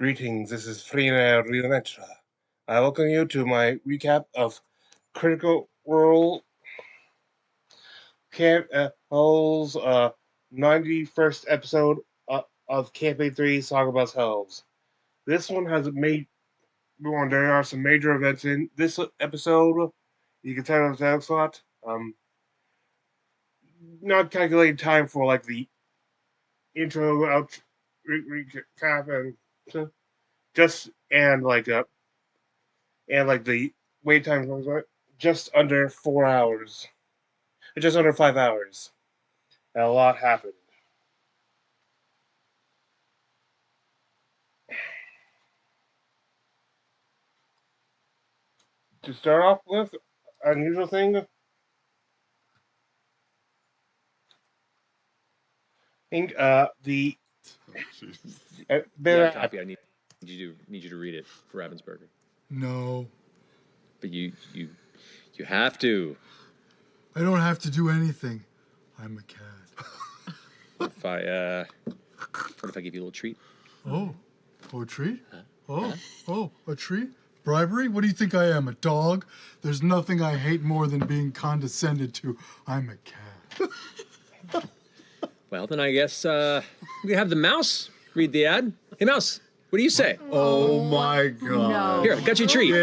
Greetings, this is Frina Rionetra. I welcome you to my recap of Critical Role Hell's 91st episode of Campaign 3 Saga About Hells. This one has there are some major events in this episode. You can tell the time slot. Not calculating time for like the intro, out, recap, and just and like the wait time was just under 4 hours, just under 5 hours. And a lot happened. To start off with, unusual thing. I think the Yeah, copy. I need you to read it for Ravensburger. No. But you have to. I don't have to do anything. I'm a cat. What if I give you a little treat? Oh, a treat? Oh, a treat? Bribery? What do you think I am, a dog? There's nothing I hate more than being condescended to. I'm a cat. Well, then I guess we have the mouse read the ad. Hey, mouse, what do you say? Oh my God. No. Here, I got you a treat.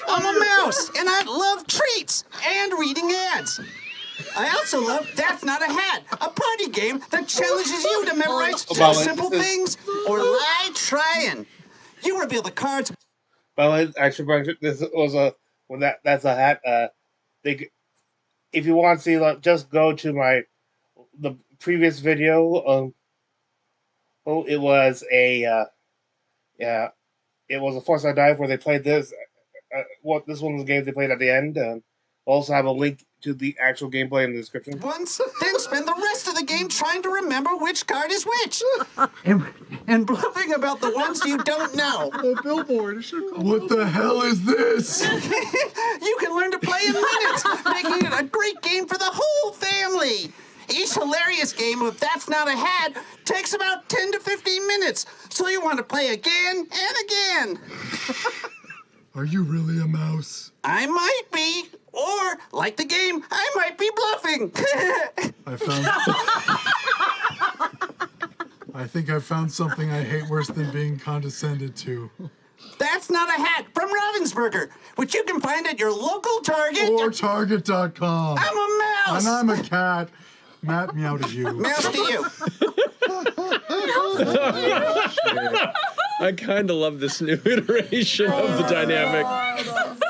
I'm a mouse, and I love treats and reading ads. I also love That's Not a Hat, a party game that challenges you to memorize two simple things or lie trying. You reveal the cards. Well, I should mention this was that's a hat. If you want to see, just go to the previous video. It was a Foresight Dive where they played this. This one was the game they played at the end. Also have a link to the actual gameplay in the description. Once, then spend the rest of the game trying to remember which card is which. and bluffing about the ones you don't know. A billboard. What the hell is this? You can learn to play in minutes, making it a great game for the whole family. Each hilarious game of That's Not a Hat takes about 10 to 15 minutes, so you want to play again and again. Are you really a mouse? I might be, or, like the game, I might be bluffing. I think I found something I hate worse than being condescended to. That's Not a Hat from Ravensburger, which you can find at your local Target. Or Target.com. I'm a mouse. And I'm a cat. Matt, meow to you. Mouse to you. I kind of love this new iteration of the dynamic.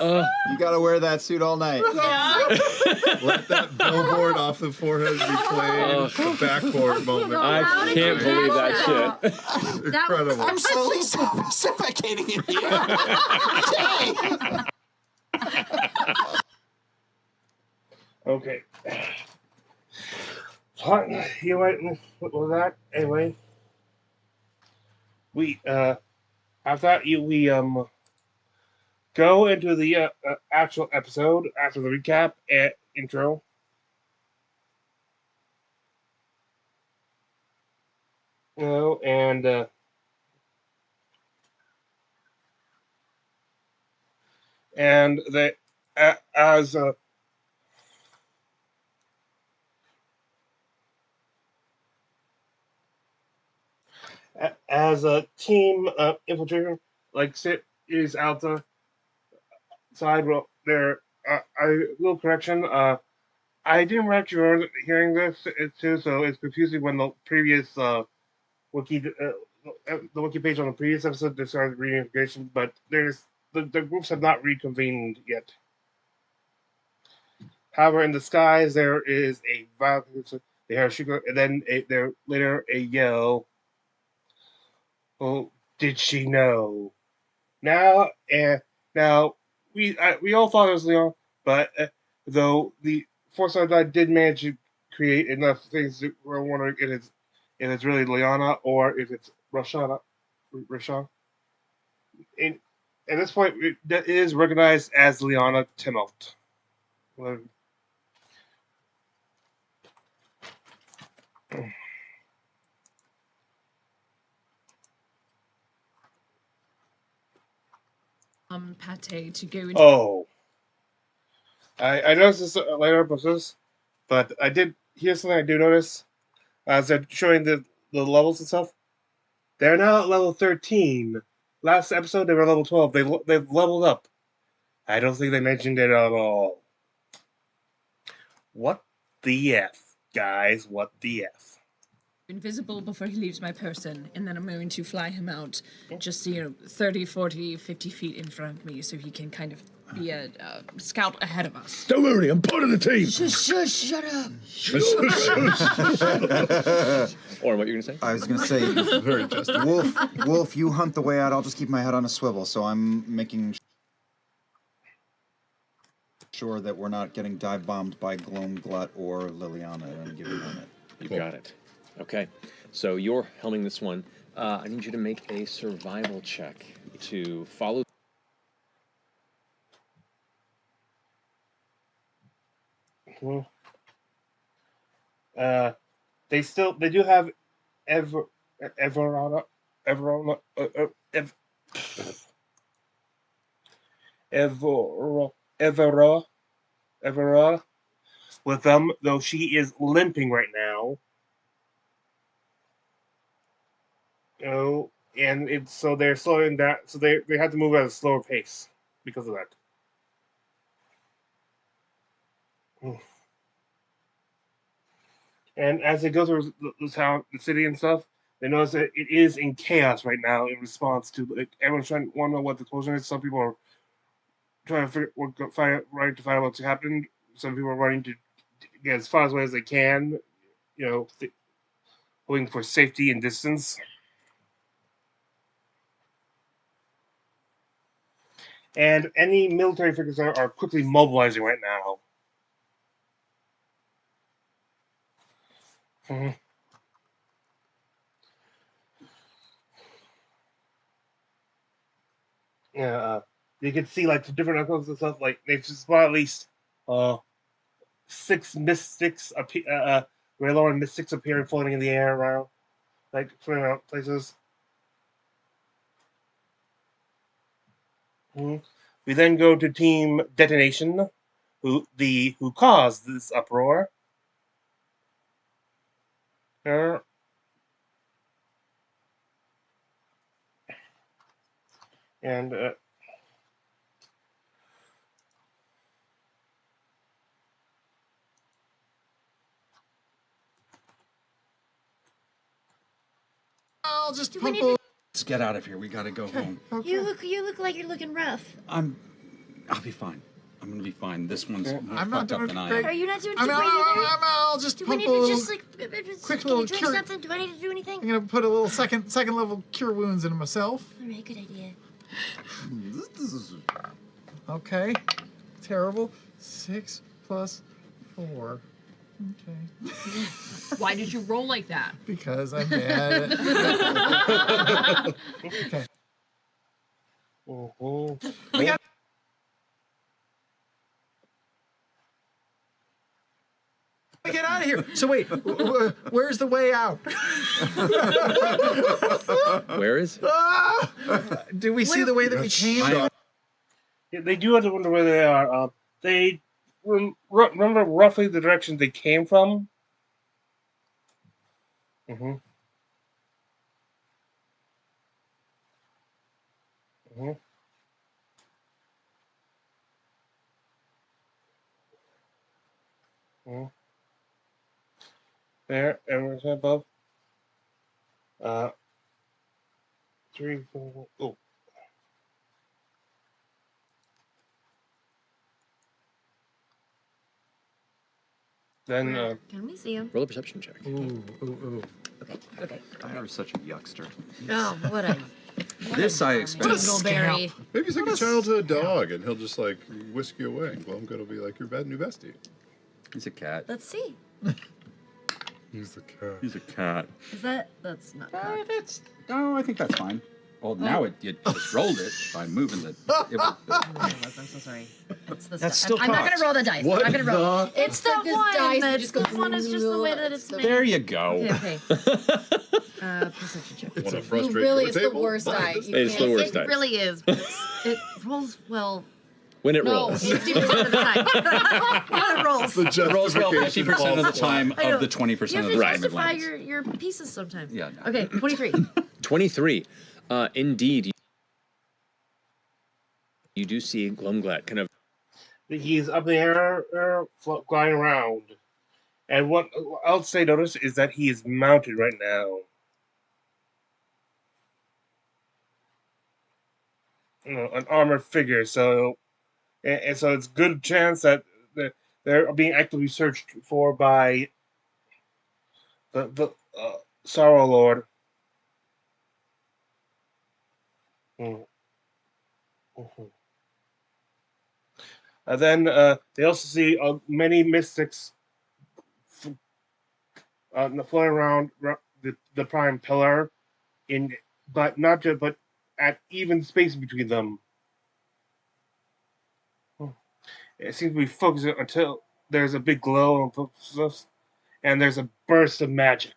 You gotta wear that suit all night. Yeah. Let that billboard off the forehead be played. The backboard moment. I can't believe that shit. Incredible. I'm slowly suffocating in here. Okay. You wait. What was that? Anyway, we go into the actual episode after the recap and intro. And as a team infiltrator, like Sit is out the side. Well, there. Little correction. I didn't actually remember hearing this too, so it's confusing when the previous wiki page on the previous episode they started reunification, but the groups have not reconvened yet. However, in the skies there is a violent. They hear sugar, and then later a yell. Oh, did she know? Now we all thought it was Leon, but though the Foresight Guy did manage to create enough things that we're wondering if it's really Liana or if it's Rashawn. At this point, that is recognized as Liana Timoth. pate to go into. Oh. I noticed this later episodes, but here's something I do notice. As they're showing the levels and stuff, they're now at level 13. Last episode, they were level 12. They've leveled up. I don't think they mentioned it at all. What the F, guys? What the F? Invisible before he leaves my person, and then I'm going to fly him out just 30, 40, 50 feet in front of me so he can kind of be a scout ahead of us. Don't worry, I'm part of the team. Shush, shut up. Or what you're gonna say? I was gonna say, Very just. Wolf, you hunt the way out. I'll just keep my head on a swivel. So I'm making sure that we're not getting dive bombed by Gloam, Glut, or Liliana at any given moment. You got it. Okay, so you're helming this one. I need you to make a survival check to follow. They do have Everona with them, though she is limping right now. Oh, and so they're slowing down. So they have to move at a slower pace because of that. And as they go through the town, the city and stuff, they notice that it is in chaos right now in response to everyone's trying to know what the closure is. Some people are trying to find out what's happened. Some people are running to get as far away as they can, hoping for safety and distance. And any military figures are quickly mobilizing right now. Yeah, you can see the different echoes and stuff. They've just spot at least 6 mystics Raylorn mystics appearing floating in the air around, floating out places. We then go to Team Detonation, who caused this uproar. And I'll just Do we pump need to- Let's get out of here. We gotta go home. Okay. You look like you're looking rough. I'll be fine. I'm gonna be fine. This one's more I'm not fucked up doing than I great. am. Are you not doing too I'm great out, either? I'll just Do we pump need a to little. just quick can little you drink cure- something? Do I need to do anything? I'm gonna put a little second level cure wounds into myself. All right, good idea. This is Okay. Terrible. 6 plus 4. Okay. Why did you roll like that? Because I'm bad. Okay. Get out of here. So wait, where's the way out? Where is? Do we see the way that we came? Yeah, they do have to wonder where they are. They remember roughly the direction they came from. There, everyone's above. 3, 4. Oh. Then Can we see him? Roll a perception check. Ooh. Okay. Tyler's such a yuckster. Oh, what a This I expect. dingleberry. Maybe he's like a childhood dog, and he'll just whisk you away. And Glumgo will be like your new bestie. He's a cat. Let's see. He's the cat. He's a cat. That's not. I think that's fine. Well, now you just rolled it by moving the. I'm so sorry. It's the That's stuff. still I'm not gonna cocked. roll the dice. What I'm not gonna roll. the- It's the This one. dice That's just the goes one is just the way that it's made. There you go. Okay. Perception check. It's a You frustrating really, it's the table. worst die. You It's the can't- worst die. It really is. But it rolls well. When it No, rolls. 50% of the time. When it rolls. The Rolls well justification 50% of the falls time I know. of the 20% You of have the to time it justify lands. your pieces sometimes. Yeah, no. Okay, 23. 23. Indeed, you do see Glumglat kind of. He's up in the air, flying around. And what I'll say, notice, is that he is mounted right now. An armored figure, so and so it's good chance that they're being actively searched for by the Sorrow Lord. Mm. Mhm. And then they also see many mystics flying around the Prime Pillar, but not just but at even space between them. It seems to be focused until there's a big glow and there's a burst of magic.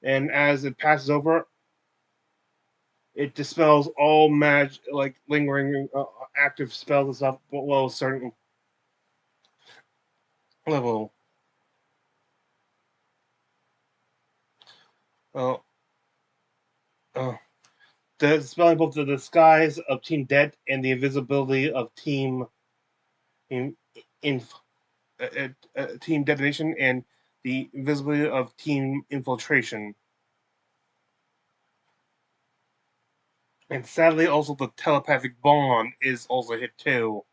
And as it passes over, it dispels all like lingering active spells and stuff below a certain level. Uh, uh, dispelling both the disguise of Team Dead and the invisibility of in, in Team Detonation and the invisibility of Team Infiltration. And sadly, also the telepathic bond is also hit too.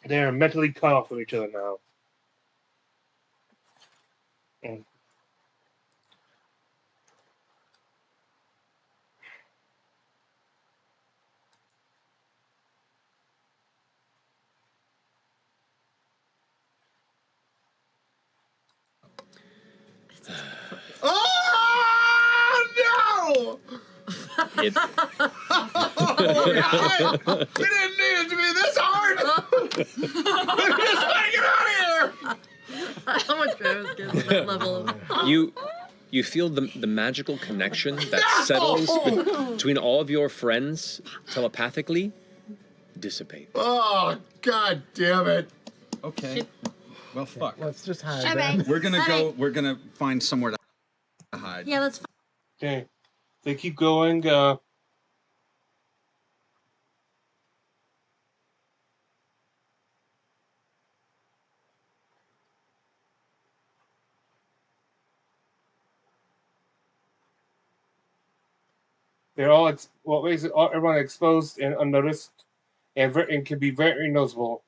They are mentally cut off from each other now. And Oh no! It, It didn't need it to be this hard. We're just trying to get out of here. How much Travis gets at that level of... you feel the magical connection that settles between all of your friends telepathically dissipate. Oh god damn it! Okay. Well, fuck. Let's just hide Okay. then. We're gonna Alright. go. We're gonna find somewhere to hide. Yeah, that's fine. okay, they keep going. They're all what makes everyone exposed and unnoticed, and can be very noticeable.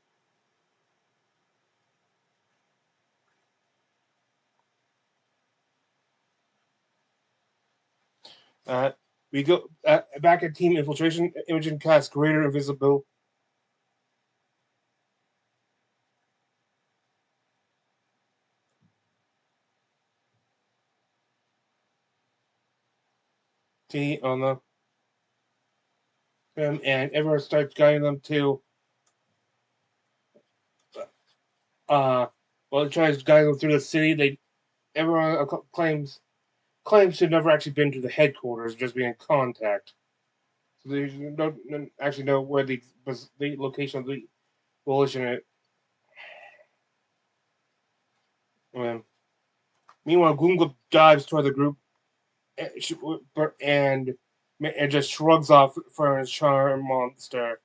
We go back at Team Infiltration. Imogen casts Greater Invisibility. On the and everyone starts guiding them to well, it tries guiding them through the city. Everyone claims to have never actually been to the headquarters, just be in contact. So they don't actually know where the location of the coalition is. Meanwhile, Gloomgloop dives toward the group and just shrugs off for his charm monster.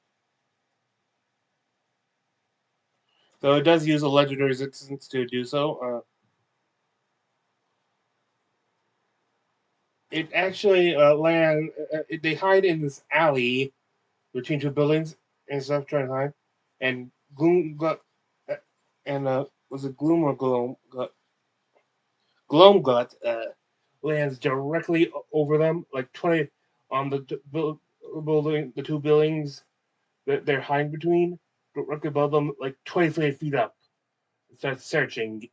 Though it does use a legendary resistance to do so. It actually they hide in this alley between two buildings and stuff, trying to hide. And was it Gloom or Gloamgut lands directly over them, like 20 on the building, the two buildings that they're hiding between, directly above them, like 25 feet up. It starts searching.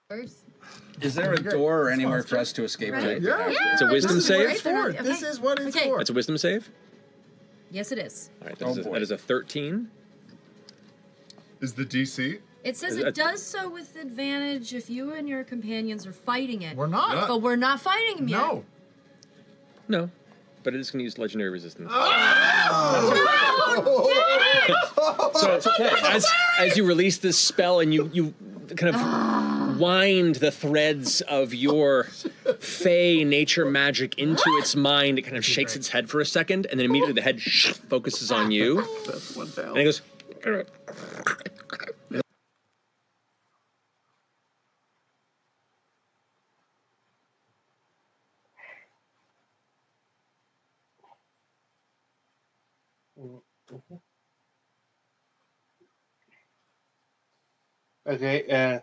Is there a door or anywhere for us to escape to? Yeah. It's a wisdom save. Okay. This is what it's Okay. for. It's a wisdom save. Yes, it is. All right, Oh, boy. that is a 13. Is the DC? It says it does so with advantage if you and your companions are fighting it. We're not. But we're not fighting him yet. No. No, but it is going to use legendary resistance. So as you release this spell and you kind of wind the threads of your fey nature magic into its mind, it kind of shakes its head for a second, and then immediately the head focuses on you. That's one down. And it goes. Okay.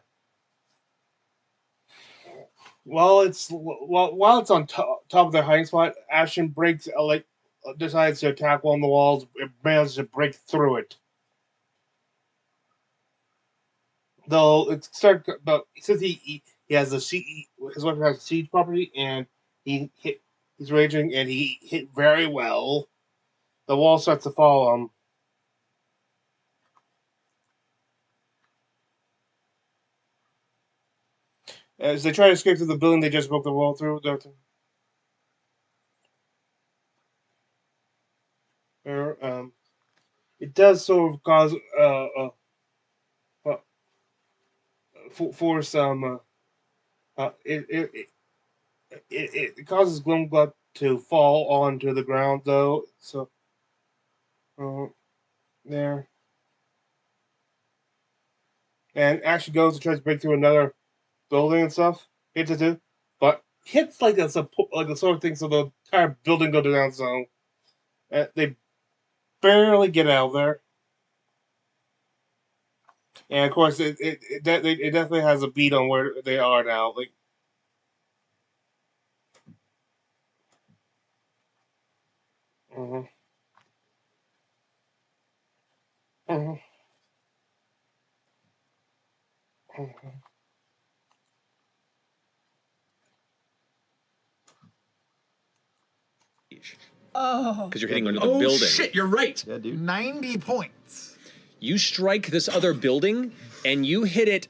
While it's on top of their hiding spot, Ashton decides to attack one of the walls. It manages to break through it. Though since he has his weapon has a siege property, and he's raging, and he hit very well. The wall starts to fall on him. As they try to escape through the building, they just broke the wall through. It does sort of cause for some. It causes Gloomglut to fall onto the ground, though. So there, and actually goes to try to break through another building and stuff. Hits it too, but hits like the sort of thing, so the entire building goes down. So they barely get out of there, and of course it definitely has a beat on where they are now. Like, mhm, mhm, mhm. Oh. Because you're hitting under the Oh building. shit! You're right. Yeah, dude. 90 points. You strike this other building, and you hit it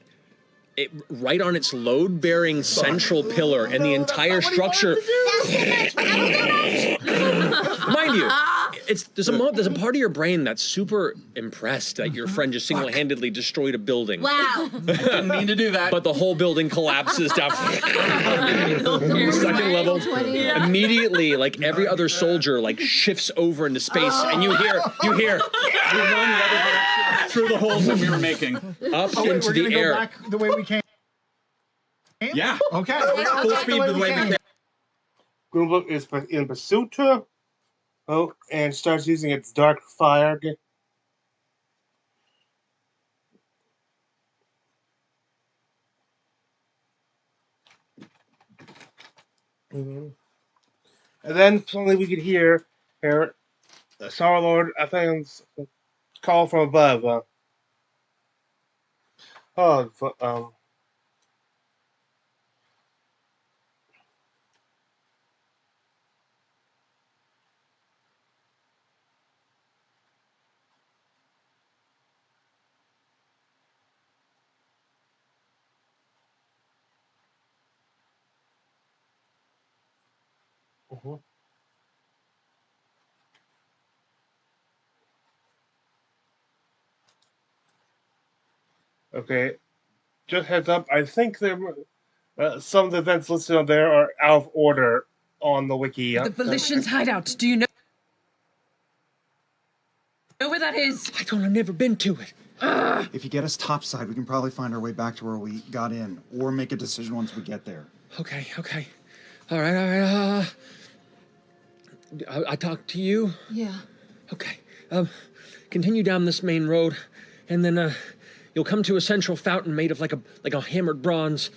right on its load-bearing central pillar, and the entire structure. Mind you, there's a part of your brain that's super impressed that your friend just single-handedly destroyed a building. Wow. Didn't mean to do that. But the whole building collapses down. Second level. Immediately, like every other soldier, like shifts over into space, and you hear we run the other direction through the holes that we were making. up Oh, wait, into we're the gonna go air. back the way we came? Yeah. Okay. Full speed the way we came. Gloomglut is in pursuit, and starts using its dark fire. And then suddenly we could hear Star-Lord Athen's call from above. Okay, just heads up. I think some of the events listed on there are out of order on the wiki. The Volition's hideout. Do you know where that is? I don't. I've never been to it. If you get us topside, we can probably find our way back to where we got in, or make a decision once we get there. Okay. All right. I talked to you. Yeah. Okay. Continue down this main road, and then you'll come to a central fountain made of like a hammered bronze.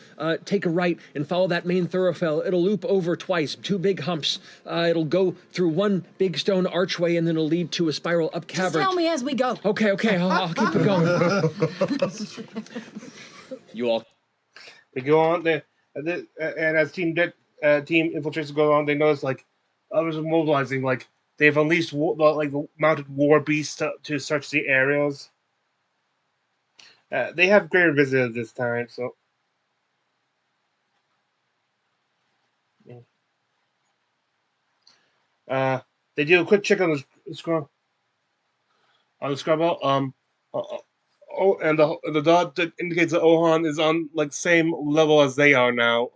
Take a right and follow that main thoroughfare. It'll loop over twice, 2 big humps. It'll go through one big stone archway, and then it'll lead to a spiral up cavern. Just tell me as we go. Okay. I'll keep it going. You all They go on there, and as team infiltrators go on, they notice like others are mobilizing. Like they've unleashed the mounted war beasts to search the areas. They have greater visitors this time, so. They do a quick check on the scroll. On the Scrabble, and the dot that indicates that Ohan is on like same level as they are now.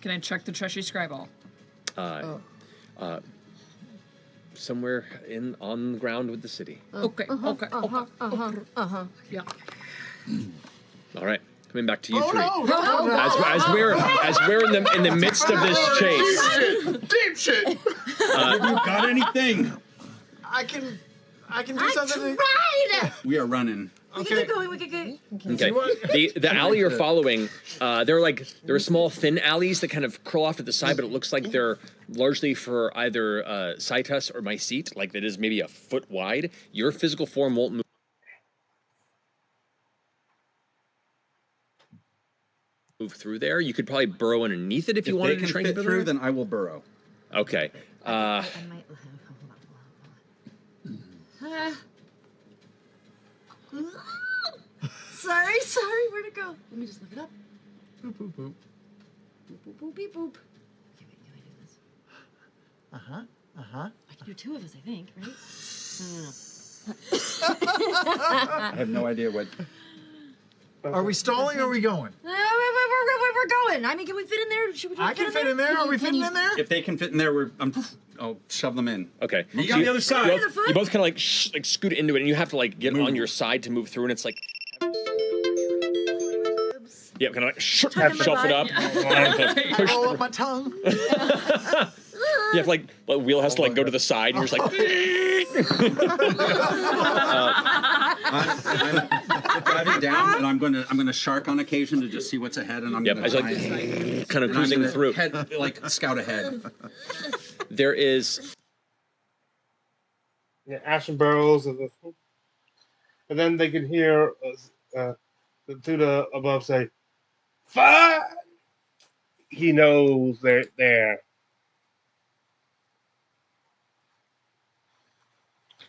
Can I check the trusty scribble? Somewhere on the ground with the city. Okay. Yeah. All right, coming back to you three. No. As we're in the midst of this chase. Deep shit. Have you got anything? I can do I something. tried! We are running. We can keep going, we can go. Okay. The alley you're following, there are small thin alleys that kind of curl off to the side, but it looks like they're largely for either Cytus or Mycete, like that is maybe a foot wide. Your physical form won't move through there. You could probably burrow underneath it if you wanted to try and fit get through, then I will burrow. Okay. I might. Sorry, where'd it go? Let me just look it up. Boop boop boop. Boop, boop, boop, beep, boop. Okay, wait, can I do this? I can do two of us, I think, right? No. I have no idea what. Are we stalling or are we going? No, we're going. I mean, can we fit in there? Should we try I to can fit in there. Are we fitting in there? If they can fit in there, I'll shove them in. Okay. You got the other side. You both kind of like scoot into it, and you have to like get on your side to move through, and it's like. Yeah, kind of like shuffle it up. And push Roll through. up my tongue. You have like the wheel has to like go to the side, and you're just like. I'm driving down, and I'm gonna shark on occasion to just see what's ahead, and I'm Yep, gonna I was try like kind of cruising through. like scout ahead. There is. Yeah, Ashen Burrows, and then they can hear through the above say, "Fire!" He knows they're there.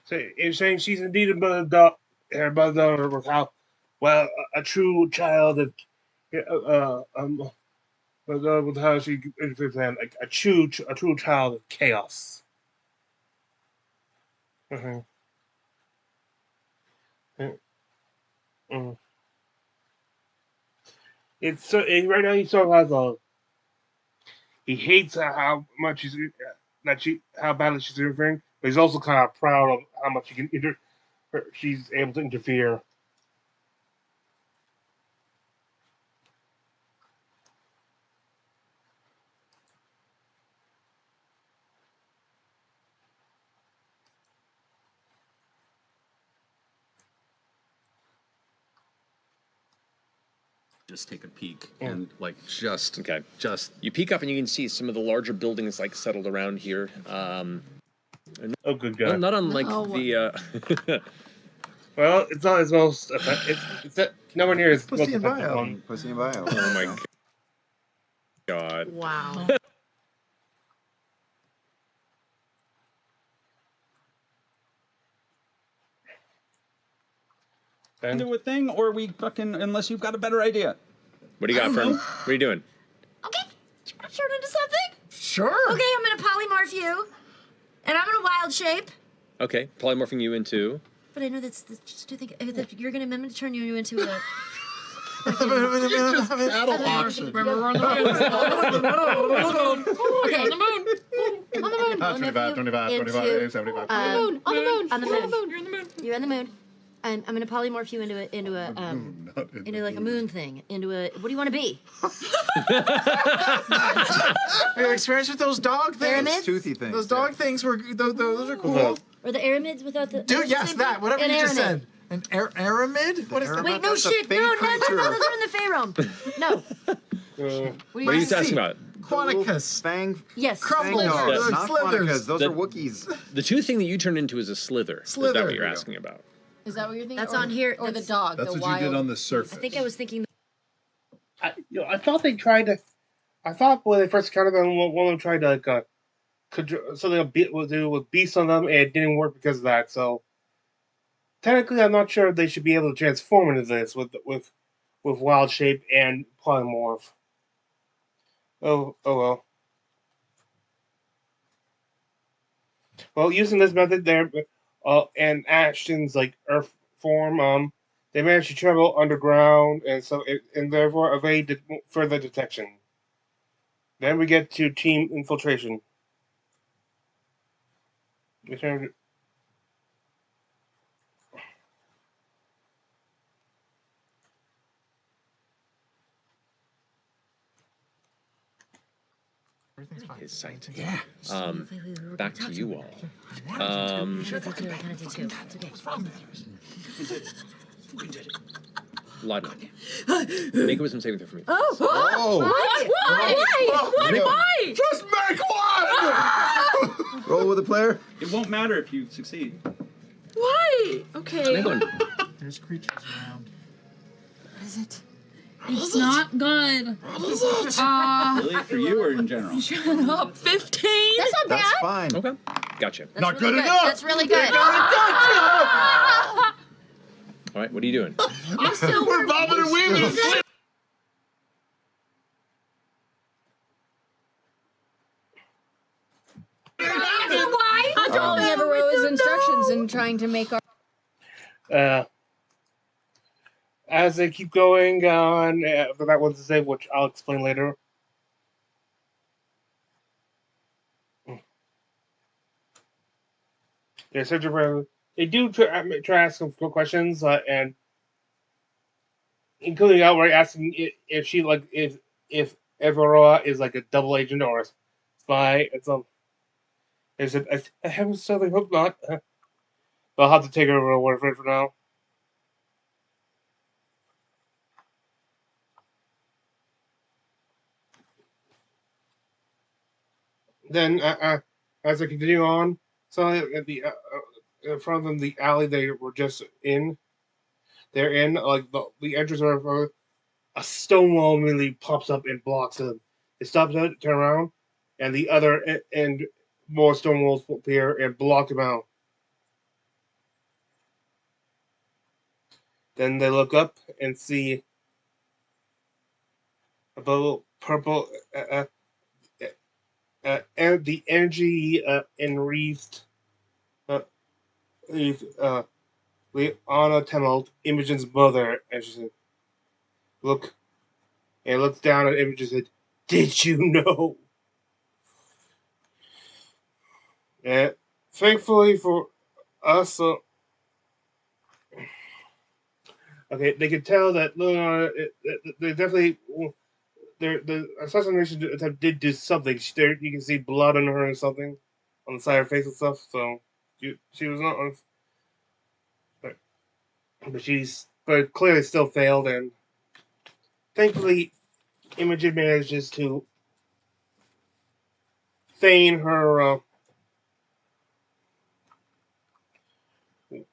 So in saying she's indeed her mother was how well a true child of with how she like a true child of chaos. Mm-hmm. Mm-hmm. It's so right now he sort of has he hates how much how badly she's interfering, but he's also kind of proud of how much she's able to interfere. Just take a peek and like just Okay. You peek up and you can see some of the larger buildings like settled around here. Oh, good God! Not unlike the. Well, it's not as most. It's nowhere near as most Pussy and effective bio. one. Pussy and bio. Oh my God! Wow. Do a thing, or we fucking unless you've got a better idea. What do you got, friend? What are you doing? Okay, turn into something? Sure. Okay, I'm gonna polymorph you. And I'm gonna wild shape. Okay, polymorphing you into. But I know that's just to think that you're gonna I'm gonna turn you into a Battle auction. Remember, we're on the moon. Okay. On the moon. On the moon. 25, 25, 25, 75. On the moon. You're on the moon. You're on the moon. And I'm gonna polymorph you into like a moon thing. Into a what do you want to be? Have you experienced with those dog things? Pyramids? Toothy things. Those dog things were those are cool. Or the Aramids without the. Dude, yes, that. Whatever An you just Aramid. said. An aramid? What is that? Wait, no That's a shit. fey No, creature. those are in the Fey realm. No. What are you talking about? Quanicus. Fang. Yes. Fang Crumble. dogs, Slithers. not Slithers. Quanicas. Those The- are Wookiees. The two thing that you turn into is a slither. Is that Slither. what you're asking about? Is that what you're thinking? That's Or- on here. Or the That's- dog, That's the what wild. you did on the surface. I think I was thinking. I thought they tried to. I thought when they first encountered them, one of them tried to like something to do with beasts on them, and it didn't work because of that. So technically, I'm not sure if they should be able to transform into this with wild shape and polymorph. Oh well. Well, using this method, there, and Ashton's like Earth form, they managed to travel underground, and therefore evade further detection. Then we get to team infiltration. Return. His sight. Yeah. Back to you all. Sure, take two. I kind of take two. It's okay. Lodna. Make a wisdom saving throw for me. Oh. Oh! Why? Just make one! Roll with a player. It won't matter if you succeed. Why? Okay. Make one. There's creatures around. What is it? It's not good. Really? For you or in general? Shut up. 15? That's not That's bad. fine. Okay. Gotcha. That's Not really good enough. That's really good. All right. What are you doing? I'm still We're bobbing and weaving. Why? I'm following Evero's instructions and trying to make our. As they keep going on, for that one to say, which I'll explain later. They're searching for. They do try to ask some questions, and including outright asking if she if Everoa is like a double agent or a spy. They said, I have certainly hope not. But I'll have to take over a word for it for now. Then, as I continue on, so at the in front of them, the alley they were just in, they're in, like the entrance of a stone wall immediately pops up and blocks them. They stop, turn around, and the other and more stone walls appear and block them out. Then they look up and see a little purple, and the energy enwreathed, Liana Temelt, Imogen's mother, and she said, "Look," and looks down at Imogen and said, "Did you know?" And thankfully for us, okay, they could tell that Liana, they definitely. The assassination attempt did do something. You can see blood on her and something on the side of her face and stuff. So she was not on, but clearly still failed. And thankfully, Imogen manages to feign her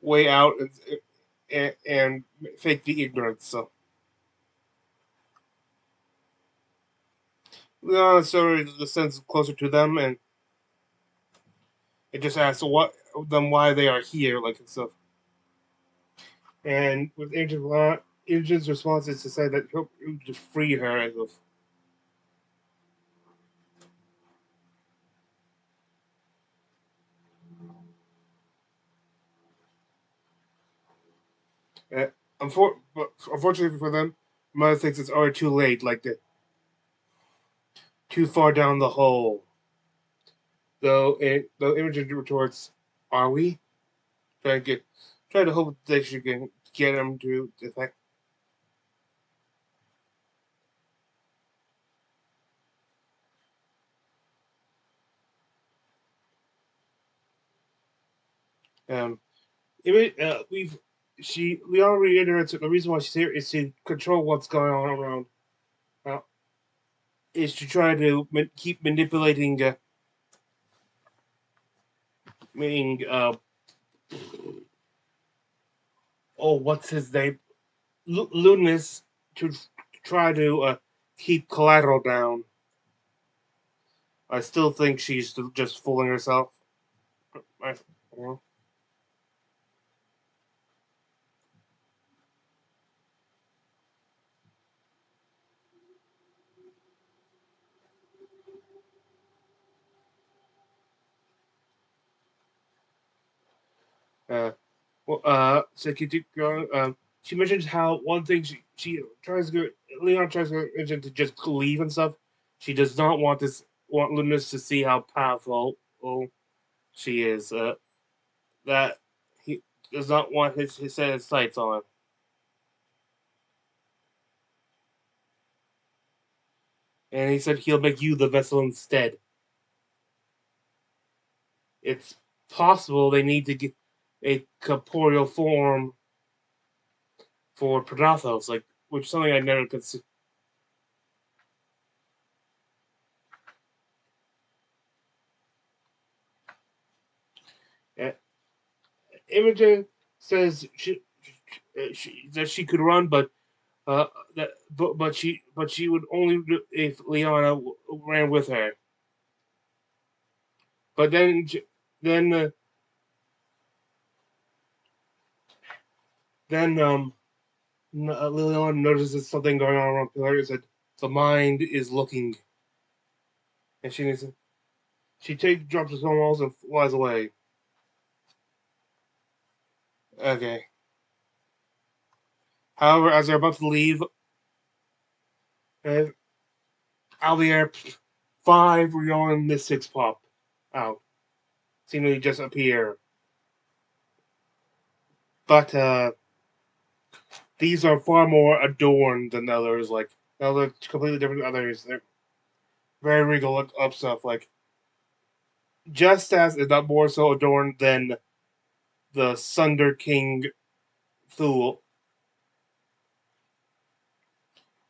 way out and fake the ignorance. So. So the sense closer to them, and it just asks why they are here, like and stuff. And with Agent's response is to say that he'll just free her as of. Unfortunately for them, Mother thinks it's already too late, too far down the hole. Though Imogen retorts, "Are we?" Try to hope they should get him to defect. Leon reiterates that the reason why she's here is to control what's going on around. Is to try to keep manipulating. What's his name? Lunas to try to keep Collateral down. I still think she's just fooling herself. So keep going. She mentions how one thing she tries to get Leon tries to get to just leave and stuff. She does not want Lunas to see how powerful she is. That he does not want his set his sights on. And he said he'll make you the vessel instead. It's possible they need to get a corporeal form for Prodathos, which is something I never considered. Imogen says that she could run, but she would only if Liana ran with her. But then Liliana notices something going on around Pilar. That the mind is looking, and she drops the stone walls and flies away. Okay. However, as they're about to leave, Alvier 5 Rion mystics pop out, seemingly just appear. But these are far more adorned than others. They're completely different than others. They're very regal up stuff. Just as, if not more so, adorned than the Sunder King Thule.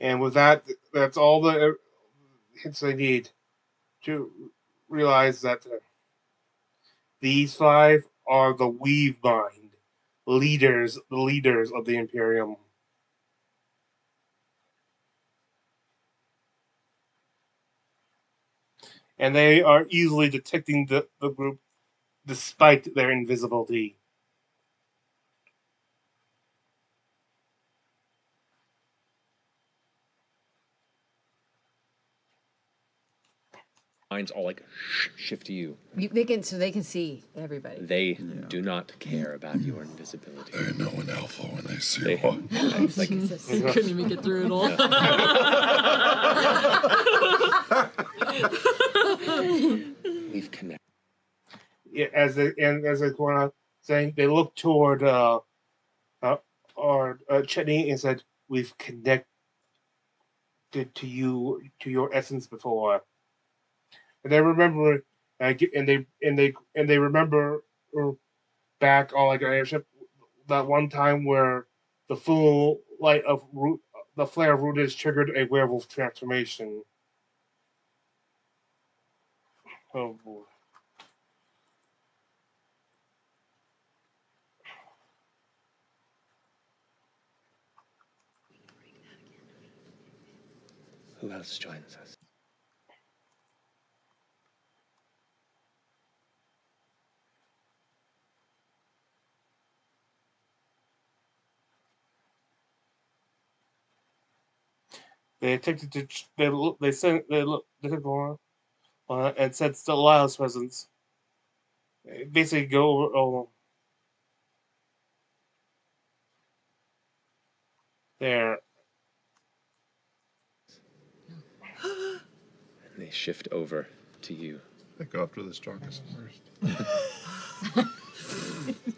And with that, that's all the hints they need to realize that these 5 are the Weave Mind, the leaders of the Imperium. And they are easily detecting the group despite their invisibility. Minds all shift to you. They can see everybody. They do not care about your invisibility. They know an alpha when they see one. Couldn't even get through it all. We've connected. Yeah, as they go on saying, they look toward Chetney and said, "We've connected to you, to your essence before." And they remember, and they remember back on an airship that one time where the full light of the flare of Rudis triggered a werewolf transformation. Oh boy. Who else joins us? They attempted to. They took one and said Delilah's presence. Basically, go over. There. And they shift over to you. They go after the strongest first.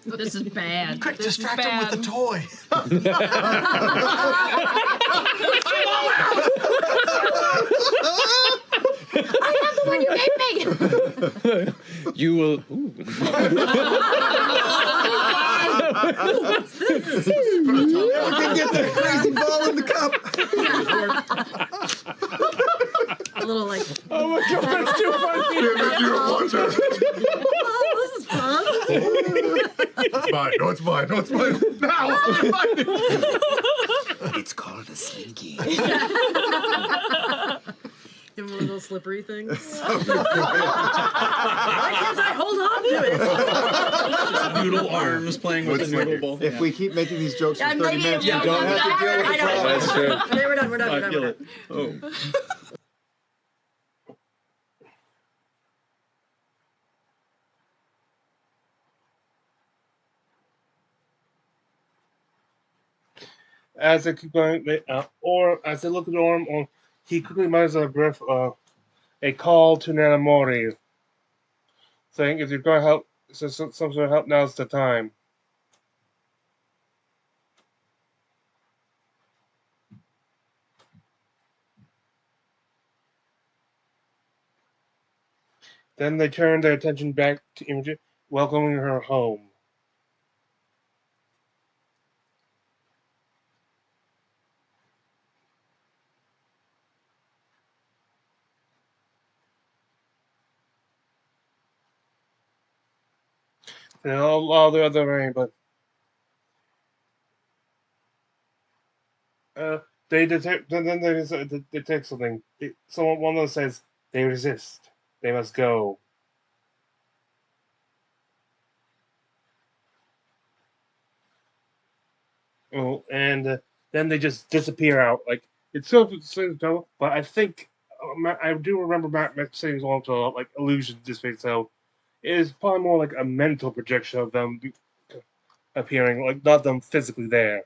This is bad. Quick, This is distract him with bad. the toy. I have the one you gave me. You will. Ooh. can get that crazy ball in the cup. A little like. Oh my god, that's too funny. Oh, this is fun. It's mine. No, it's mine. No, it's mine. Now. It's called a slinky. Give him one of those slippery things. Why can't I hold on to it? Noodle arms playing with a noodle ball. If we keep making these jokes for Yeah, 30 maybe minutes, we it don't will. have to deal with the I know. problem. That's true. Okay, we're done. We're done. I We're done. feel We're it. done. Oh. As they keep going, or as they look at Orm, he quickly mutters a breath, a call to Nanamori, saying, "If you're going to help, some sort of help, now's the time." Then they turn their attention back to Imogen, welcoming her home. And all the other rain, but they detect. Then they detect something. One of them says they resist. They must go. Oh, and then they just disappear out. Like it's so but I think I do remember Matt saying also like illusion dissipate. So it is probably more like a mental projection of them appearing, like not them physically there.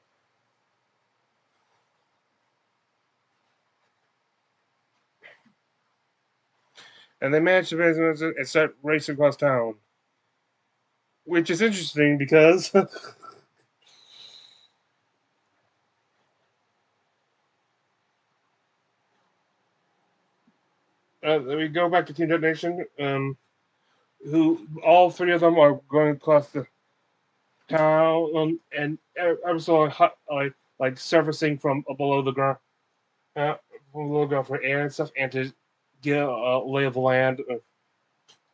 And they manage to and start racing across town, which is interesting because we go back to Team Detonation, who all three of them are going across the town, and ever so like surfacing from below the ground, for air and stuff, and to get a lay of the land of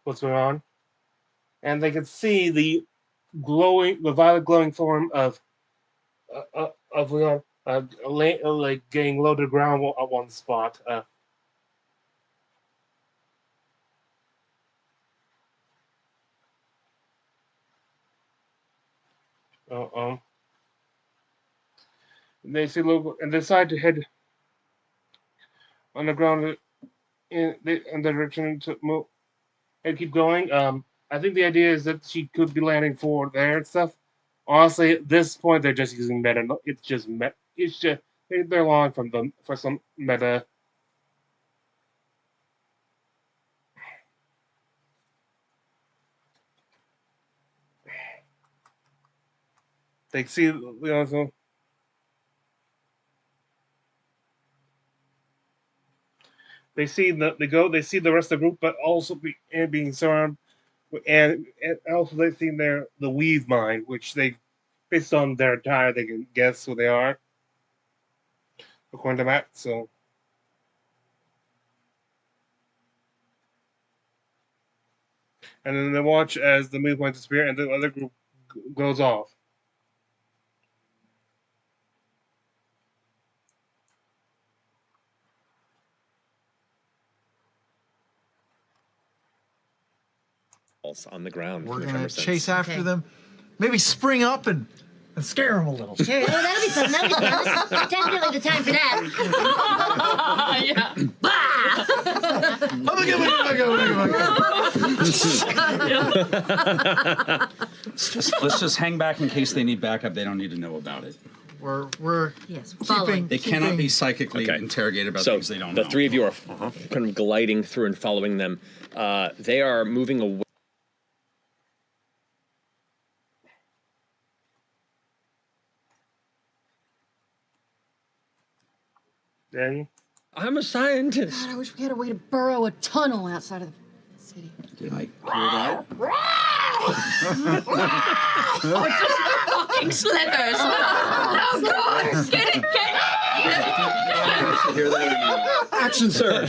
what's going on. And they can see the violet glowing form of Leon, like getting low to the ground at one spot. They see local and decide to head on the ground in the direction to move and keep going. I think the idea is that she could be landing forward there and stuff. Honestly, at this point, they're just using meta. It's just they're long from them for some meta. They see, so they see they see the rest of the group, but also being surrounded, and also they see the weave mine, which they, based on their attire, they can guess who they are, according to Matt. So, and then they watch as the weave mine disappear, and the other group goes off. On the ground. We're from the gonna tremor sense. chase after Okay. them. Maybe spring up and scare them a little. Sure. Oh, that'll be fun. That'll be fun. This is definitely the time for that. Yeah. Let's just hang back in case they need backup. They don't need to know about it. We're Yes. keeping. Following. They cannot be psychically Okay. interrogated about So things they don't know. the three of you are kind of gliding through and following them. They are moving away. Then I'm a scientist. God, I wish we had a way to burrow a tunnel outside of the city. Did I hear that? Pink slithers. Oh, God. Get it. Hear that? Action, sir.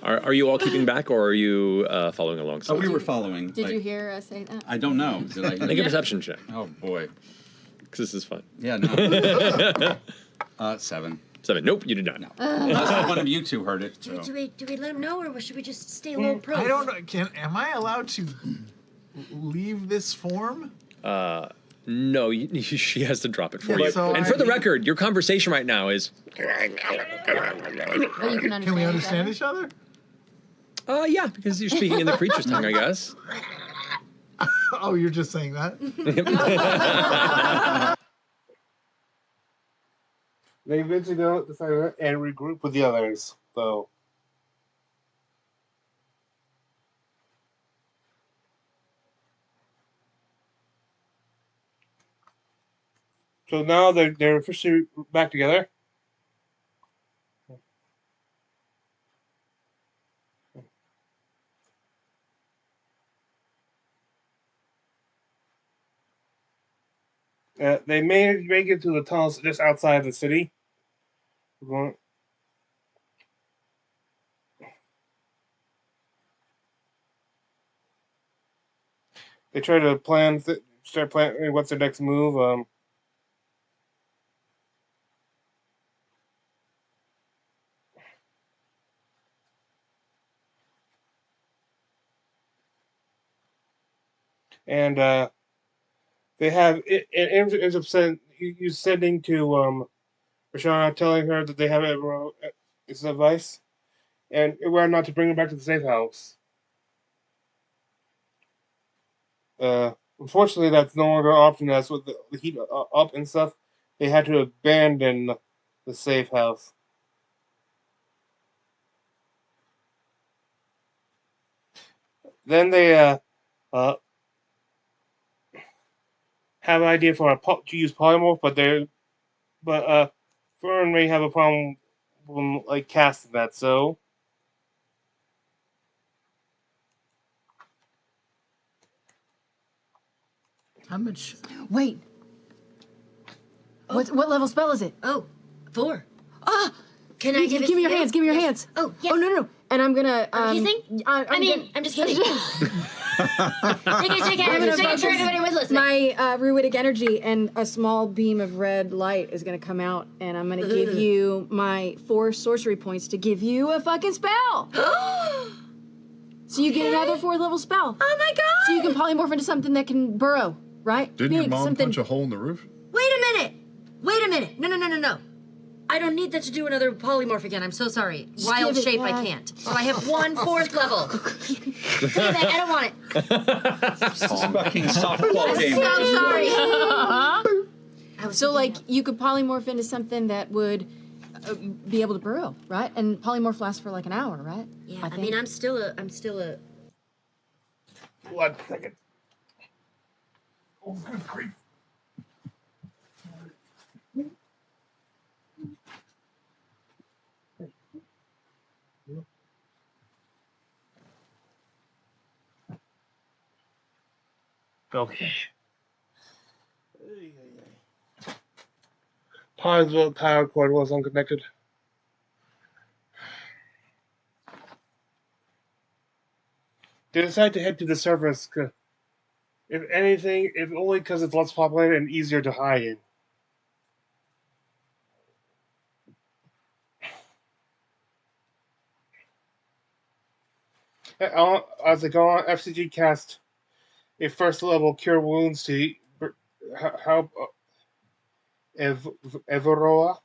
Are you all keeping back, or are you following along? Oh, we were following. Did like- you hear us say that? I don't know. Did I? Make a perception check, Oh boy. because this is fun. Yeah. No. 7. 7. Nope, you did not. No. Unless one of you two heard it. So. Do we let him know, or should we just stay low pro? I don't know. Am I allowed to leave this form? No, she has to drop it for Yeah, you. so And I- for the record, your conversation right now is. But you can understand. Can we understand each each other? Yeah, because you're speaking in the creature's tongue, I guess. Oh, you're just saying that? They eventually go decide and regroup with the others, though. So now they're officially back together. They may make it to the tunnels just outside the city. They try to start planning what's their next move. And they have it ends up sending to Rashana, telling her that they have its advice, and whether not to bring her back to the safe house. Unfortunately, that's no longer an option. As with the heat up and stuff, they had to abandon the safe house. Then they have an idea for to use polymorph, but Fern may have a problem like casting that. So How much? Wait. What level spell is it? Oh, 4. Ah! Can I give it? Give me your now? hands. Give me your Yes. hands. Oh, yes. Oh no. And I'm gonna. You think? I'm just kidding. Take it, sure everybody was listening. My Ruidic energy and a small beam of red light is gonna come out, and I'm gonna give you my 4 sorcery points to give you a fucking spell. So you get another 4th level spell. Oh my god! So you can polymorph into something that can burrow, right? Didn't your mom something... punch a hole in the roof? Wait a minute! No. I don't need that to do another polymorph again. I'm so sorry. Wild give it shape, I back. can't. So I have 1 4th level. Take it back. I don't want it. This is fucking softball game. So sorry. So like you could polymorph into something that would be able to burrow, right? And polymorph lasts for like an hour, right? Yeah, I mean, I'm still a. 1 second. Oh, good grief. Okay. Paw's power cord was unconnected. They decide to head to the surface. If anything, if only because it's less populated and easier to hide in. As they go on, FCG cast a 1st level Cure Wounds to help Everoa.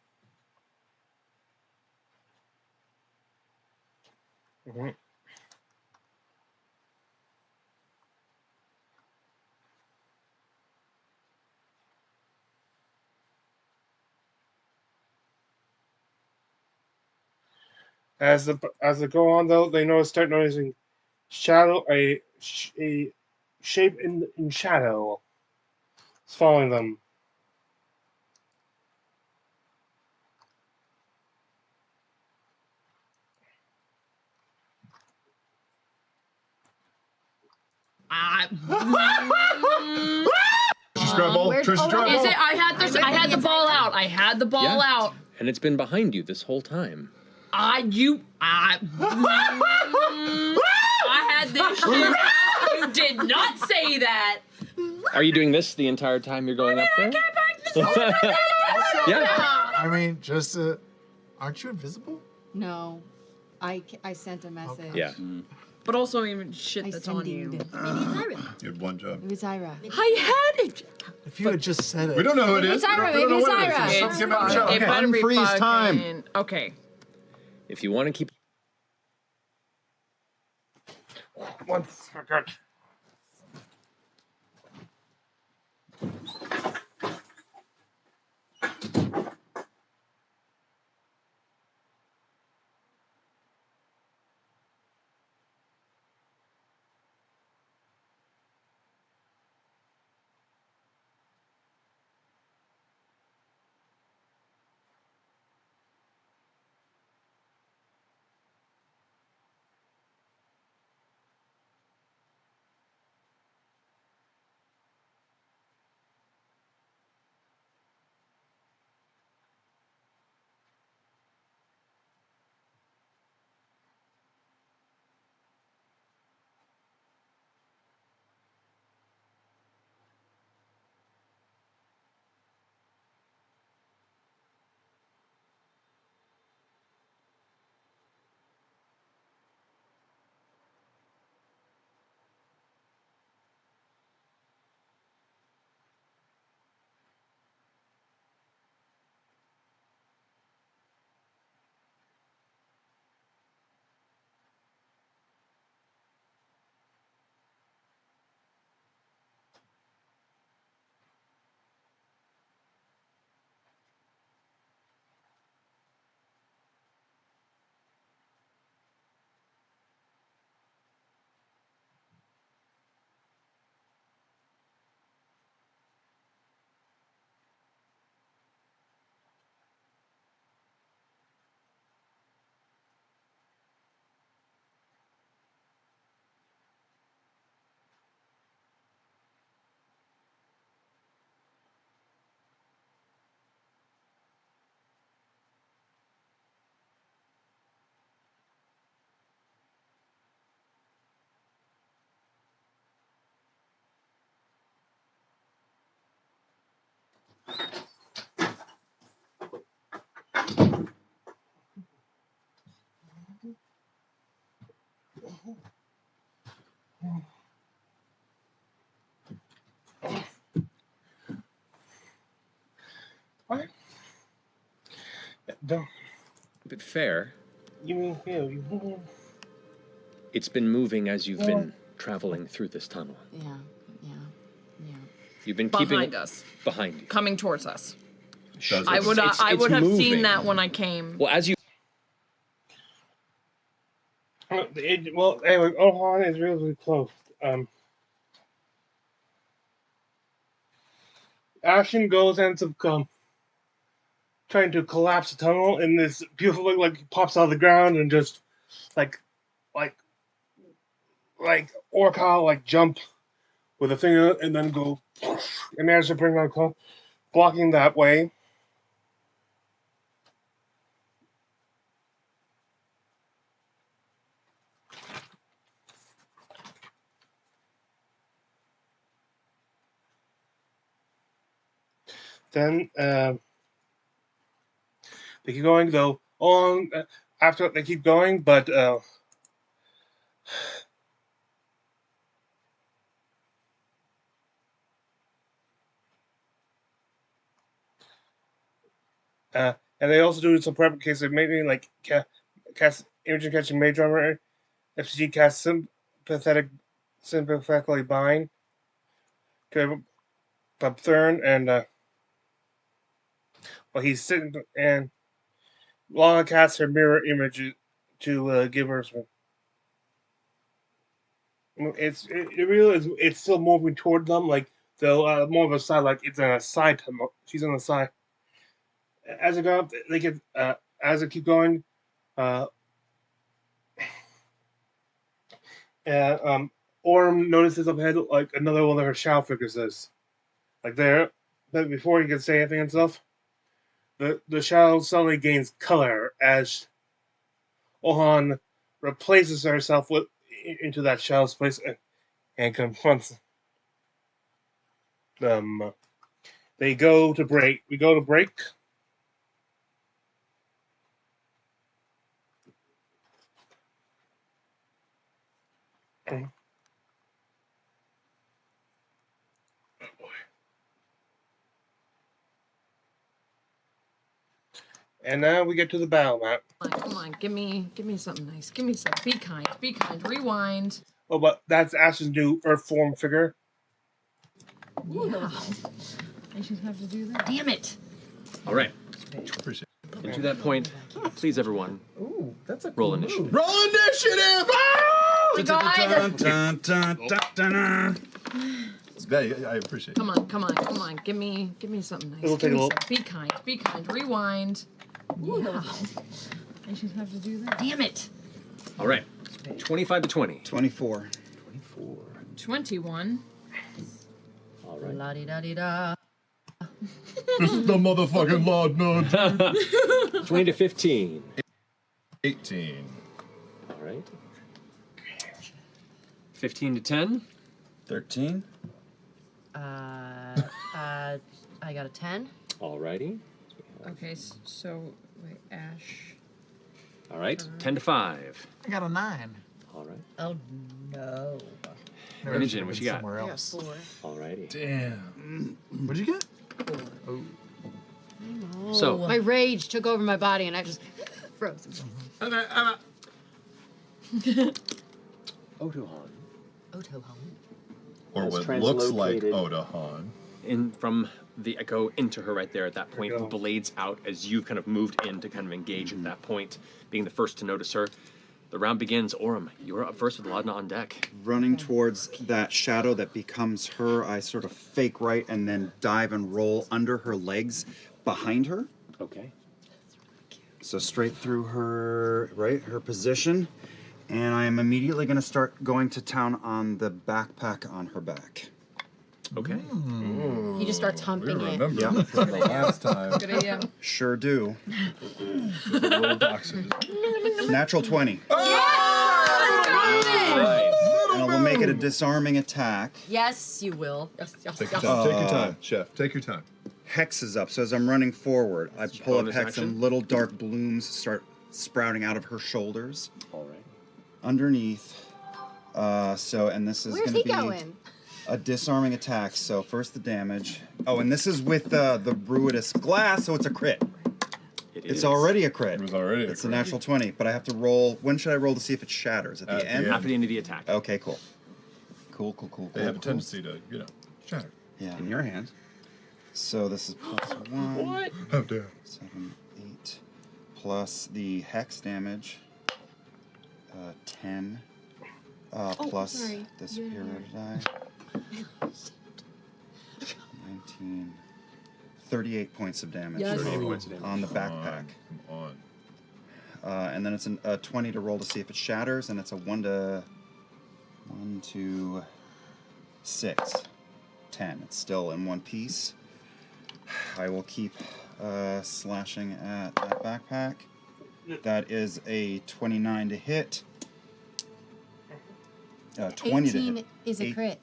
As they go on, though, they start noticing a shape in shadow. It's following them. Just grab ball. where's- Trisha, oh, grab Is ball. it? I had the ball out. I had the ball Yeah. out. And it's been behind you this whole time. I had this shit. You did not say that. Are you doing this the entire time you're going up there? Yeah. I mean, just aren't you invisible? No, I sent a message. Yeah. But also even shit I that's on you. sendinged. Maybe it's Ira. You had one job. It was Ira. I had it. If you had just said it. We don't know who it is. It's Ira, We don't know maybe what it's it is. Ira. Just It's give it a shot. It better be Unfreeze fucking... time. Okay. If you want to keep 1 second. What? Don't it fair, you mean you? it's been moving as you've been traveling through this tunnel. Yeah, yeah, yeah. You've been keeping Behind it us. behind you. Coming towards us. Does I it? would It's- I it's would have moving. seen that when I came. Well, as you Well, anyway, Ohan is really close. Ashen goes and succumb, trying to collapse the tunnel, and this beautiful thing like pops out of the ground and just like Orca like jump with a finger and then go and manage to bring on blocking that way. Then they keep going though. On after they keep going, but and they also do some prep in case of maybe like cast imaging catching mage armor, FCG cast sympathetically bind to Thurn, and well he's sitting and Lana casts her mirror image to give her some. It really is. It's still moving toward them, like though more of a side, like it's on a side tunnel. She's on the side. As it go up, they get as it keep going, and Orm notices up ahead like another one of her shadow figures is. Like there, but before he can say anything himself, the shadow suddenly gains color as Ohan replaces herself into that shadow's place and confronts them. They go to break. We go to break. And now we get to the battle map. Come on, give me something nice. Give me some. Be kind. Rewind. Oh, but that's Ash's new Earth form figure. Yeah. I should have to do that. Damn it. All right. Appreciate And to that point, please, everyone, roll initiative. Roll initiative! I appreciate it. Come on. Give me something nice. It'll take a little. Be kind. Rewind. Yeah. I should have to do that. Damn it. All right. 25 to 20. 24. 21. All right. La-di-da-di-da. This is the motherfucking law, no. 20 to 15. 18. All right. 15 to 10. 13. I got a 10. All righty. Okay, so wait, Ash. All right. 10 to 5. I got a 9. All right. Oh no. Imogen, what you got? Somewhere I got else. 4. All righty. Damn. What'd you get? 4. Oh. So- my rage took over my body and I just froze. Otohan. Otohan. Or Has what looks like translocated- Odahan. In from the echo into her right there at that point, blades out as you've kind of moved in to kind of engage at that point, being the first to notice her. The round begins. Orm, you're up first with Laudna on deck. Running towards that shadow that becomes her, I sort of fake right and then dive and roll under her legs behind her. Okay. So straight through her, right, her position. And I am immediately going to start going to town on the backpack on her back. Okay. He just starts humping it. Remember Yeah. from the last time. Good idea. Sure do. The little dachshund. Natural 20. Nice. And I will make it a disarming attack. Yes, you will. Yes, yes, Take your yes. time. Take your time, Chef. Take your time. Hex is up, so as I'm running forward, I pull up bonus Hex action? and little dark blooms start sprouting out of her shoulders. All right. Underneath. And this is Where's going he to be going? a disarming attack. So first the damage. Oh, and this is with the Bruitus glass, so it's a crit. It's already a crit. It was already a It's a crit. natural 20, but I have to roll. When should I roll to see if it shatters? At the end? After the end of the attack. Okay, cool. Cool. They have a tendency to, shatter. Yeah. In your hands. So this is +1. What? Oh, damn. 7, 8. Plus the hex damage. 10. Plus sorry. this Yeah. period die. 19. 38 points of damage. Yes. 38 points of damage. On the backpack. Come on. And then it's a 20 to roll to see if it shatters, and it's a 1 to 6. 10. It's still in one piece. I will keep slashing at that backpack. That is a 29 to hit. 20 to 18 hit. is a Eight- crit.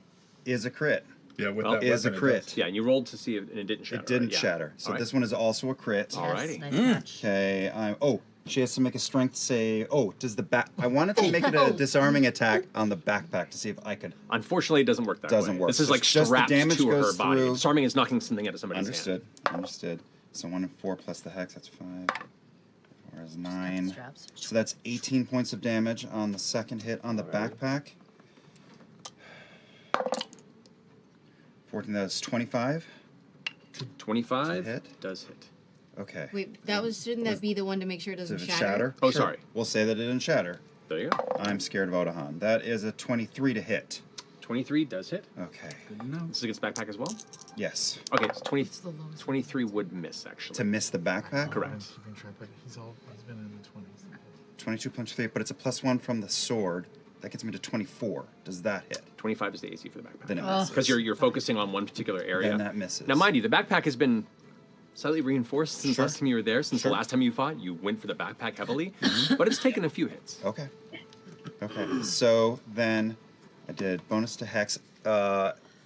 Is a crit. Yeah, with Well, that Is a weapon, it crit. does. Yeah, and you rolled to see if and it didn't shatter. It didn't right? Yeah. shatter. So All right. this one is also a crit. Alrighty. Yes, nice catch. Okay. She has to make a strength save. Oh, does the back? I wanted to make it a disarming attack on the backpack to see if I could. Unfortunately, it doesn't work that way. Doesn't work. This is So like just the strapped damage to her goes body. through. Disarming is knocking something out of somebody's Understood. Understood. So 1 and 4 plus the hex. That's 5. 4 is 9. Straps. So that's 18 points of damage on the second hit on the backpack. 14. That's 25. hand. 25 hit? does hit. Okay. Wait, shouldn't that be the one to make sure it doesn't Does it shatter? shatter? Oh, Sure. sorry. We'll say that it didn't shatter. There you go. I'm scared of Odahan. That is a 23 to hit. 23 does hit. Okay. This is against backpack as well. Yes. Okay, it's 20, It's the lowest. 23 would miss actually. To miss the backpack? Correct. Keeping track, but he's been in the 20s. 22 punch 3, but it's a +1 from the sword. That gets me to 24. Does that hit? 25 is the AC for the backpack. Then it misses. Because you're focusing on one particular area. Then that misses. Now, mind you, the backpack has been slightly reinforced since Sure. last time you were there. Since Sure. the last time you fought, you went for the backpack heavily, but it's taken a few hits. Okay. Okay. So then I did bonus to Hex.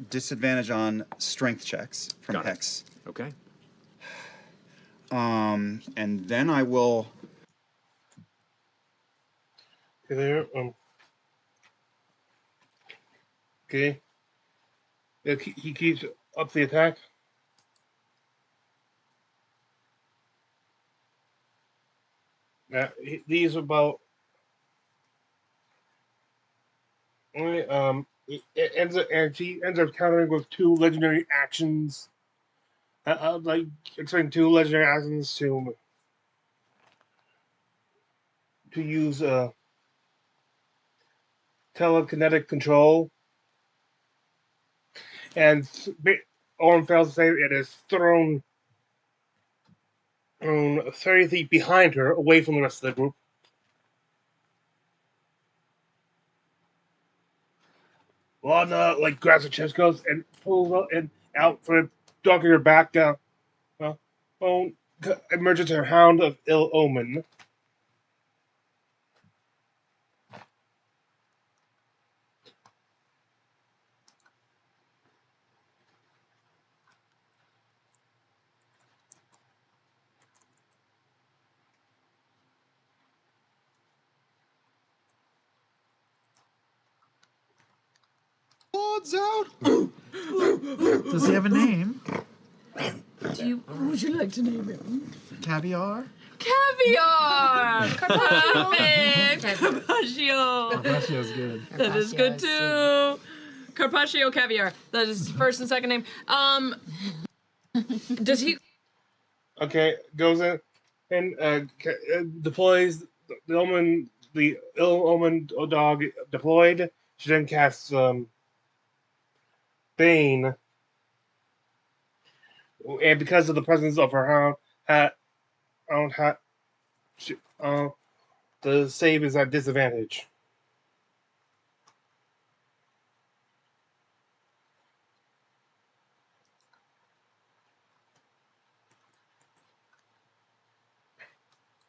Disadvantage on strength checks from Got it. Hex. Okay. And then I will. Okay, there. Okay. He keeps up the attack. These are about. She ends up countering with 2 legendary actions. Like expecting 2 legendary actions to use telekinetic control, and Owen fails to save. It is thrown 30 feet behind her, away from the rest of the group. Lana grabs her chest, goes and pulls out for the dog in her back down. Emerges her Hound of Ill Omen. Odds out. Does he have a name? Who would you like to name him? Caviar? Caviar! Perfect! Carpaccio! Carpaccio's good. That is good too. Carpaccio Caviar. That is his first and second name. Does he? Okay, goes in and deploys the Ill Omen dog deployed. She then casts Bane, and because of the presence of her the save is at disadvantage.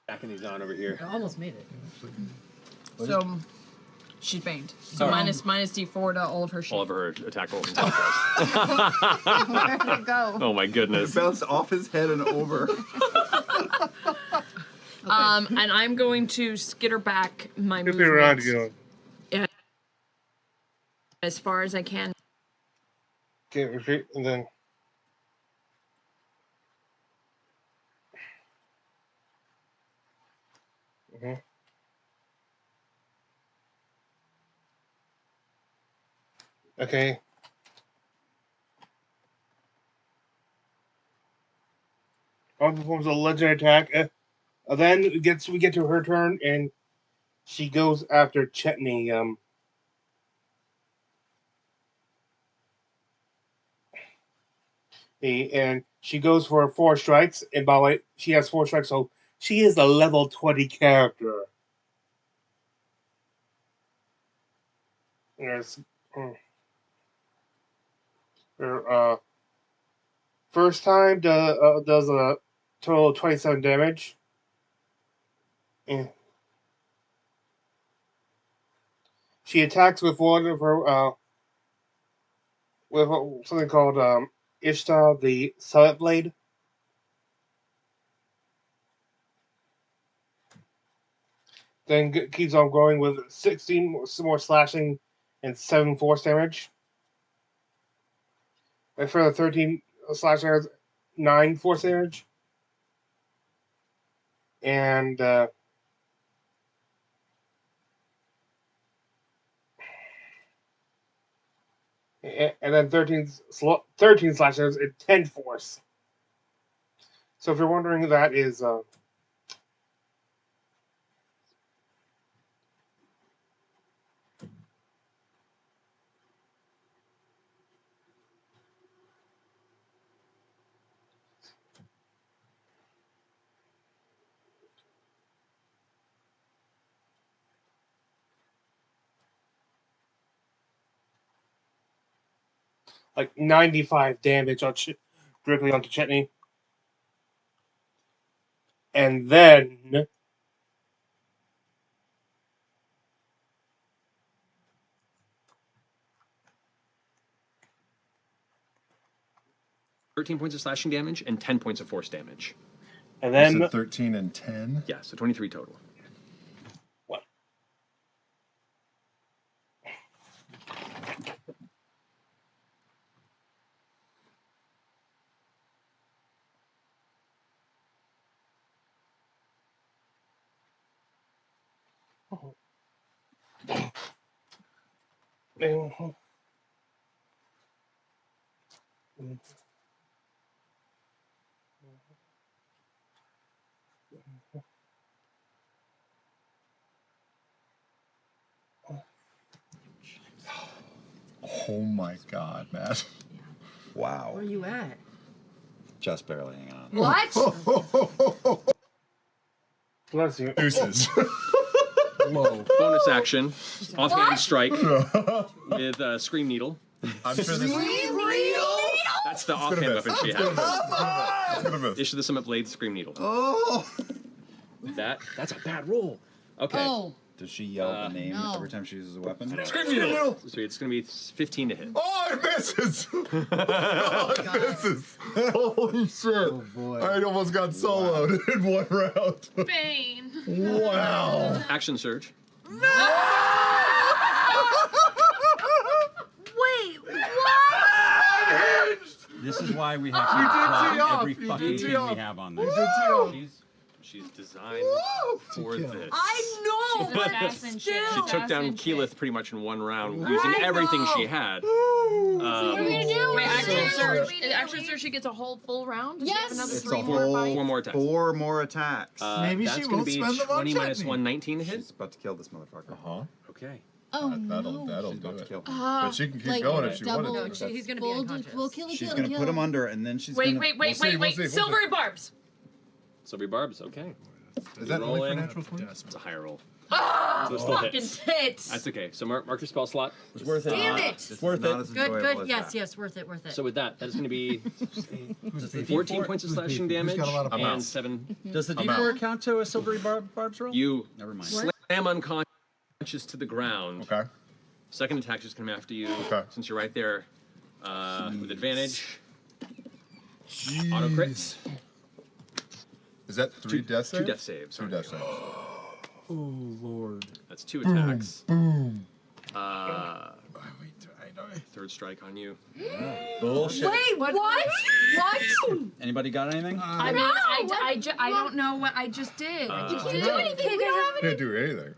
Backing these on over here. I almost made it. So she's baned. So Oh. minus D4 to all of her shit. All of her attack rolls. Where'd it go? Oh my goodness. It bounced off his head and over. And I'm going to skitter back my If you're around, movement as far as I can. Okay, retreat, and then. Okay. On performs a legendary attack. Then we get to her turn, and she goes after Chetney. And she goes for 4 strikes, and by the way, she has 4 strikes, so she is a level 20 character. Yes. Her first time does a total of 27 damage. And she attacks with one of her with something called Ishtar the Summit Blade. Then keeps on going with 16 more slashing and 7 force damage. And for the 13 slashing, 9 force damage. And then 13 slashers and 10 force. So if you're wondering who that is, like 95 damage on directly onto Chetney. And then 13 points of slashing damage and 10 points of force damage. And You then said 13 and 10? Yeah, so 23 total. What? Oh my god, Matt. Wow. Where are you at? Just barely hanging on. What? Bless you. Deuces. Whoa. Bonus action. Offhand strike with Scream Needle. I'm sure this That's the gonna offhand miss. weapon she It's gonna has. miss. It's gonna miss. Issue the Summit Blade, Scream Needle. Oh! That's a bad roll. Okay. Oh. Does she yell the name no. every time she uses a weapon? Scream Needle. So it's going to be 15 to hit. Oh, it misses! Oh, it misses! Holy shit! Oh boy. I almost got soloed in one round. Bane. Wow! Action surge. Wait, what? This is why we have to You did try tee off. every You fucking did tee team off. we have on You this. did tee off. She's designed for this. I know, but assassin shit. still. She took down Assassin shit. Keyleth pretty much in one round, using everything she had. What are we gonna do? Wait, action So surge. sad. Action surge. She gets a whole full round. Does she Yes. have another It's three a more whole Four more attacks. 4 more attacks. Maybe that's she gonna won't be spend them on 20 minus Chetney. 1, 19 to hit. She's about to kill this motherfucker. Uh-huh. Okay. Oh That'll no. She's do about to it. kill him. But she can keep like going if she double- wanted to. He's gonna be unconscious. Full kill, She's kill, gonna kill. put him under, and then she's Wait, gonna. wait, We'll wait, see, wait, we'll wait. see, we'll see. Silvery barbs. Silvery Barbs, okay. Is that only for Rolling. natural 20? It's a higher roll. Oh, So it still fucking hits. tits. That's okay. So mark your spell slot. It's worth it. Damn it. It's worth not it. as Good, enjoyable good. as Yes, that. yes, worth it, worth it. So with that, that's going to be Who's the 14 points of Who's slashing beefy? Who's damage got a lot of and power? 7. Does the I'm D4 count to a silvery barbs roll? You Never mind. slam unconscious to the ground. Okay. Second attack just come after you. Okay. Since you're right there with advantage. Jeez. Auto crits. Is that 3 death saves? 2 death saves. 2 death saves. Oh Lord. That's 2 attacks. Boom. Third strike on you. Bullshit. Wait, what? What? Anybody got anything? I mean, I don't know what I just did. I just Can't did. do anything. We don't have any. Can't do anything.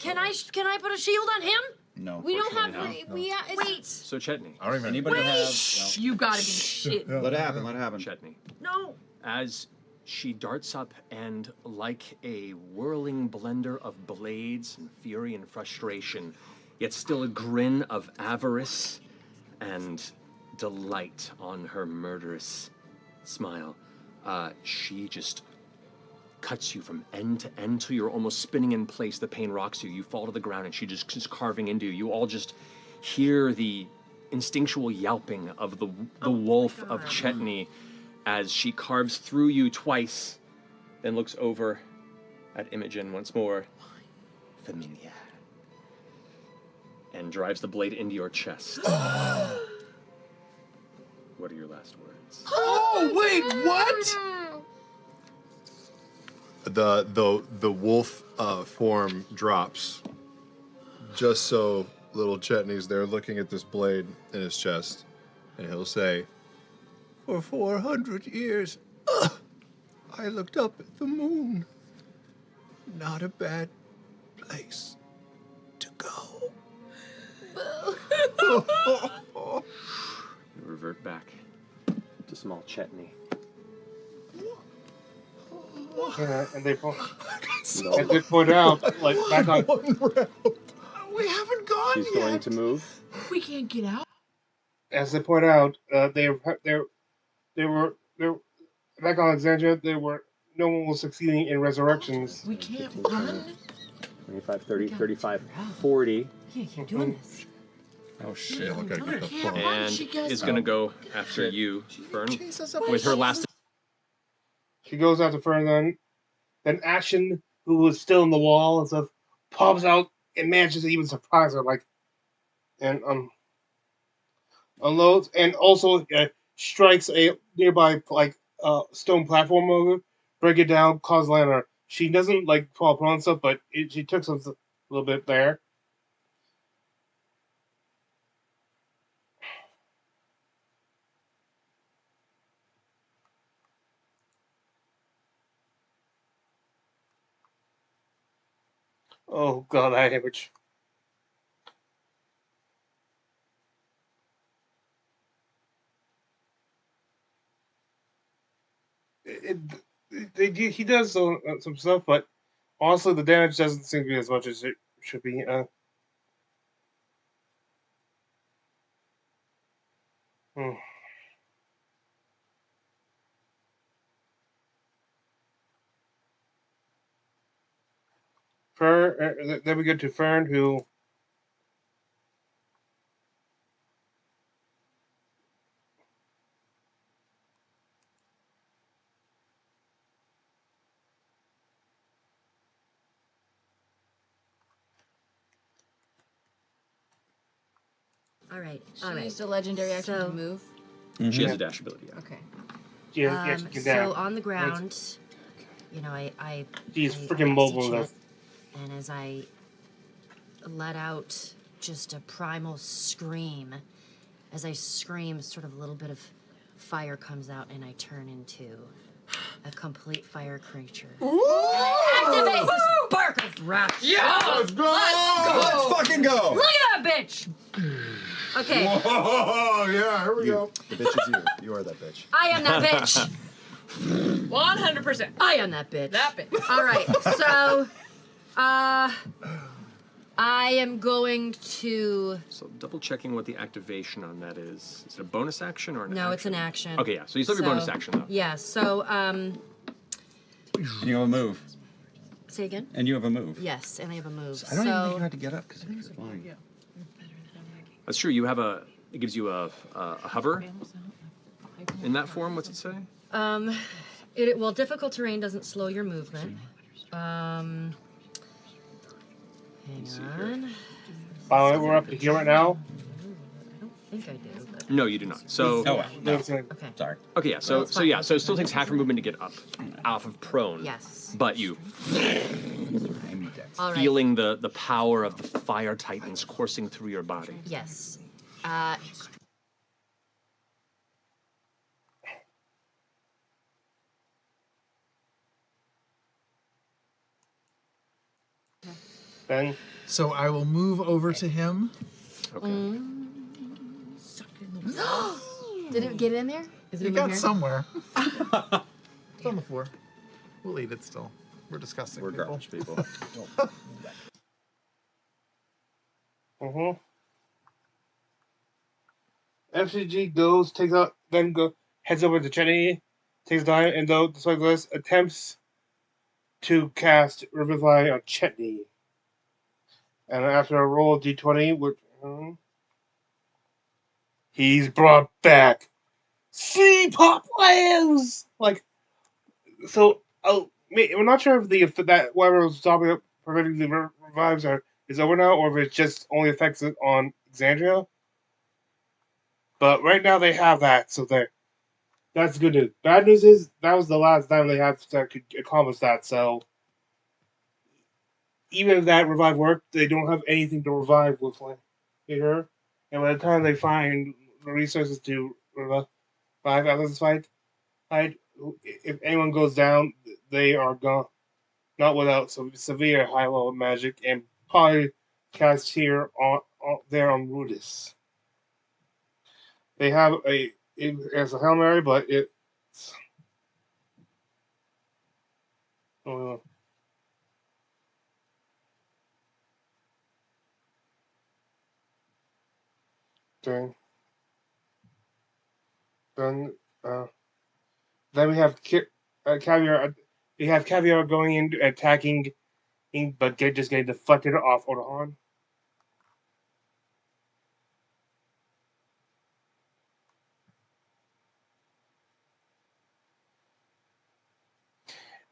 Can I put a shield on him? No. We don't have. Fortunately Wait. So Chetney. I don't even Anybody have? You gotta be shit. Let it happen. Let it happen. Chetney. No. As she darts up and, like a whirling blender of blades and fury and frustration, yet still a grin of avarice and delight on her murderous smile, she just cuts you from end to end till you're almost spinning in place. The pain rocks you. You fall to the ground, and she just carving into you. You all just hear the instinctual yelping of the wolf of Chetney as she carves through you twice, then looks over at Imogen once more. Familia. And drives the blade into your chest. What are your last words? Oh wait, what? The wolf form drops, just so little Chetney's there looking at this blade in his chest, and he'll say, "For 400 years, I looked up at the moon. Not a bad place to go." You revert back to small Chetney. Yeah, and they point out, like, back on. We haven't gone She's yet. going to move. We can't get out. As they point out, they were back on Alexandria. No one was succeeding in resurrections. We can't run. 25, 30, 35, 40. You can't keep doing this. Oh shit! Yeah, look, I got the phone. And is gonna go after you, Fern, Chase us up with her last. She goes after Fern, then Action, who was still in the wall and stuff, pops out and manages to even surprise her, like, and unloads, and also strikes a nearby stone platform over, break it down, cause landing. She doesn't like fall prone stuff, but she took some a little bit there. Oh god, that image. He does some stuff, but honestly, the damage doesn't seem to be as much as it should be. Hmm. Then we get to Fern, who. All right. She All right. used a legendary action So- to move. She has a dash ability. Yeah. Okay. Yeah, she can down. So on the ground, you know, I She's I freaking mobile exit enough. and as I let out just a primal scream, as I scream, sort of a little bit of fire comes out, and I turn into a complete fire creature. Activate the spark of wrath. Yeah! Let's go! Let's fucking go! Look at that bitch! Okay. Whoa, yeah, here we go. The bitch is you. You are that bitch. I am that bitch. 100%. I am that bitch. That bitch. All right. So, I am going to. So double checking what the activation on that is. Is it a bonus action or an No, action? it's an action. Okay, yeah. So you still have your bonus action though. Yeah. So, And you have a move. say again. And you have a move. Yes, and I have a move. I don't even think you had to get up because it was flying. That's true. You have a. It gives you a hover. In that form, what's it say? Well, difficult terrain doesn't slow your movement. Hang on. By the way, we're up to here right now. I think I do. But... No, you do not. So. Oh, no. Okay. Sorry. Okay, yeah. So Well, it's so fine. yeah. So it still takes half your movement to get up, off of prone. Yes. But you All right. feeling the power of the fire titans coursing through your body. Yes. Then. So I will move over to him. Okay. Did it get in there? Is it It in got here? somewhere. It's on the floor. We'll eat it still. We're disgusting. We're people. garbage people. FCG goes, takes out, then heads over to Chetney, takes time, and though despite this, attempts to cast Revivify on Chetney. And after a roll of D20, which he's brought back. See, Pop lives! Like, so, we're not sure if that whatever was stopping it, preventing the revives is over now, or if it just only affects it on Exandria. But right now they have that, so that's good news. Bad news is that was the last time they had that could accomplish that. So even if that revive worked, they don't have anything to revive with here. And by the time they find the resources to revive after this fight, if anyone goes down, they are gone. Not without some severe high level magic and probably cast here on Rudis. They have as a Hail Mary, but it's then we have Caviar. We have Caviar going in attacking, but just getting deflected off Odahan.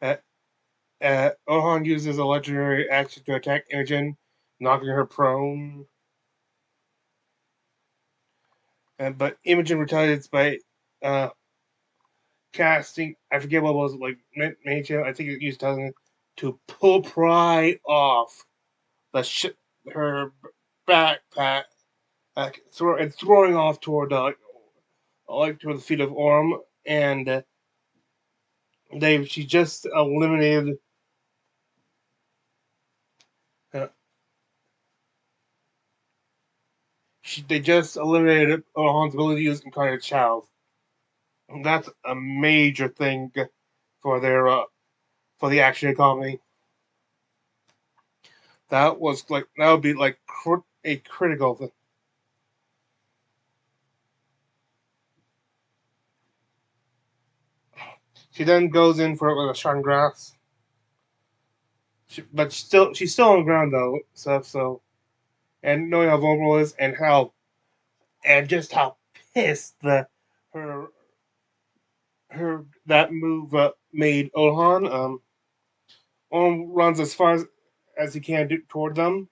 Uh, Ohan uses a legendary action to attack Imogen, knocking her prone. But Imogen retaliates by uh, casting. I forget what it was like. Mage. I think it used to pull Pride off her backpack, and throwing off toward toward the feet of Orm, and she just eliminated. They just eliminated Orhan's ability to use Incarnate Child. And that's a major thing for for the action economy. That would be like a critical thing. She then goes in for a shine grass, but she's still on the ground though. So and knowing how vulnerable it is and just how pissed her that move made Ohan. Orm runs as far as he can toward them,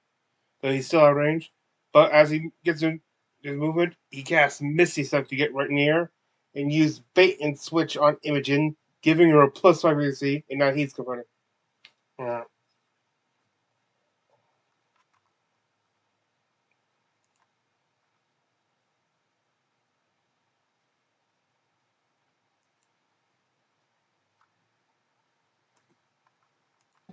though he's still out of range. But as he gets in his movement, he casts Misty Step to get right near, and use bait and switch on Imogen, giving her a +5 AC, and now he's confronting. Yeah.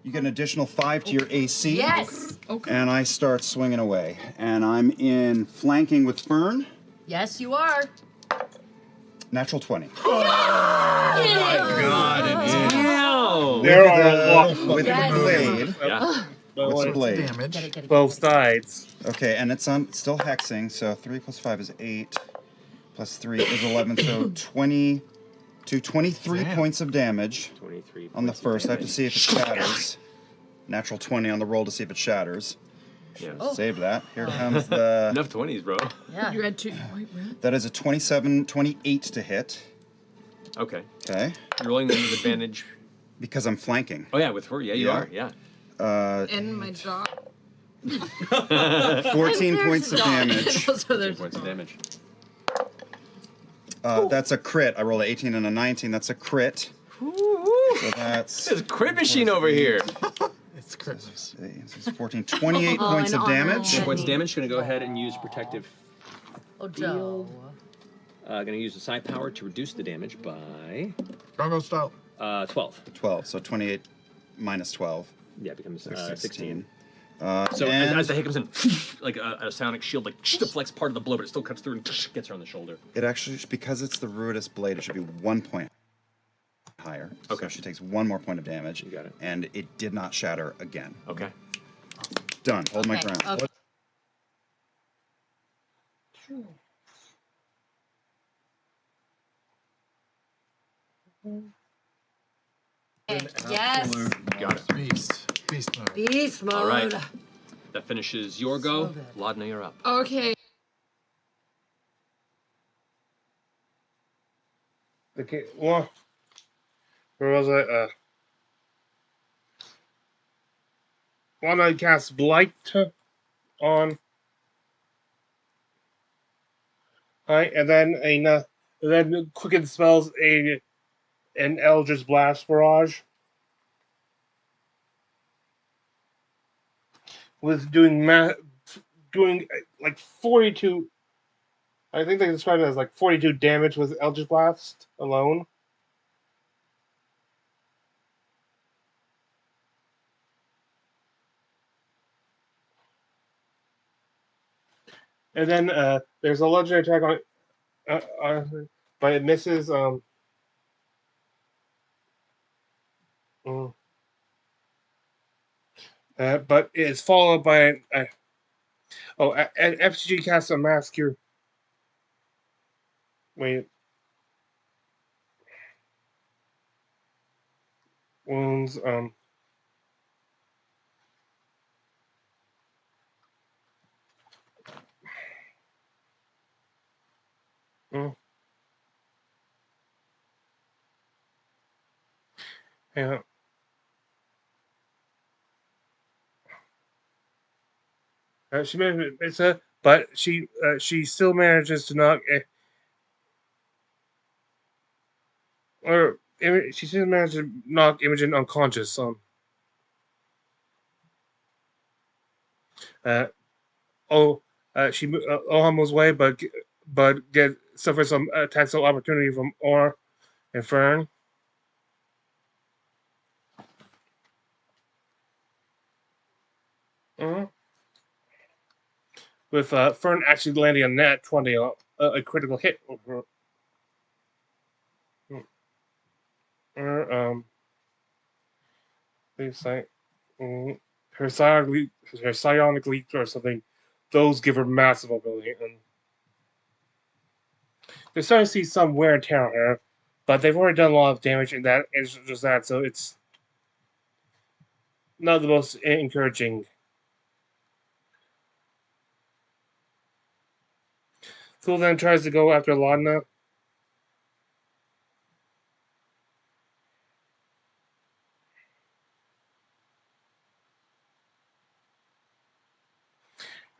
You get an additional 5 to your AC. Yes. Okay. And I start swinging away. And I'm in flanking with Fern. Yes, you are. Natural 20. Oh my god, it is. Wow. There are a lot With the blade. Yeah. With the blade. Damage. Both sides. Okay, and it's still hexing, so 3 plus 5 is 8. Plus 3 is 11, so 23 points of damage 23 on the points of first. I have to damage. see if it shatters. Natural 20 on the roll to see if it shatters. Yeah. Save that. Here comes the... Enough 20s, bro. Yeah. You had two. Wait, where? That is a 28 to hit. Okay. Okay. You're rolling them with advantage. Because I'm flanking. Oh, yeah, with her. Yeah, you Yeah. are. Yeah. And my dog. 14 points of damage. So there's 14 points of damage. That's a crit. I rolled an 18 and a 19. That's a crit. So that's... There's a crit machine over here. It's Christmas. 14, 28 points of damage. 10 points of damage. Gonna go ahead and use protective. Oh, Joe. Gonna use the psi power to reduce the damage by Congo style. 12. 12, so 28 minus 12. Yeah, it becomes 16. So As the hit comes in, like a sonic shield, like deflects part of the blow, but it still cuts through and gets her on the shoulder. it actually, because it's the Ruidus blade, it should be 1 point higher. Okay. So she takes 1 more point of damage. You got it. And it did not shatter again. Okay. Done. Hold my Okay, ground. okay. Yes. Got it. Beast mode. Beast mode. All right. That finishes your go. So good. Laudna, you're up. Okay. Okay, well, where was I? One I cast Blight on. Alright, and then quicken spells an Eldritch Blast Barrage. With doing like 42. I think they described it as like 42 damage with Eldritch Blast alone. And then there's a legendary attack but it misses. But it's followed by an FCG casts a Mass Cure. Wait. Wounds. Yeah. She managed, but she still manages to knock she still manages to knock Imogen unconscious. She Oham was away, but suffered some attacks of opportunity from Or and Fern. With Fern actually landing a nat 20, a critical hit over her. Her psionic leap or something. Those give her massive ability, and they're starting to see some wear and tear on her, but they've already done a lot of damage, and that is just that. So it's not the most encouraging. Thule then tries to go after Laudna.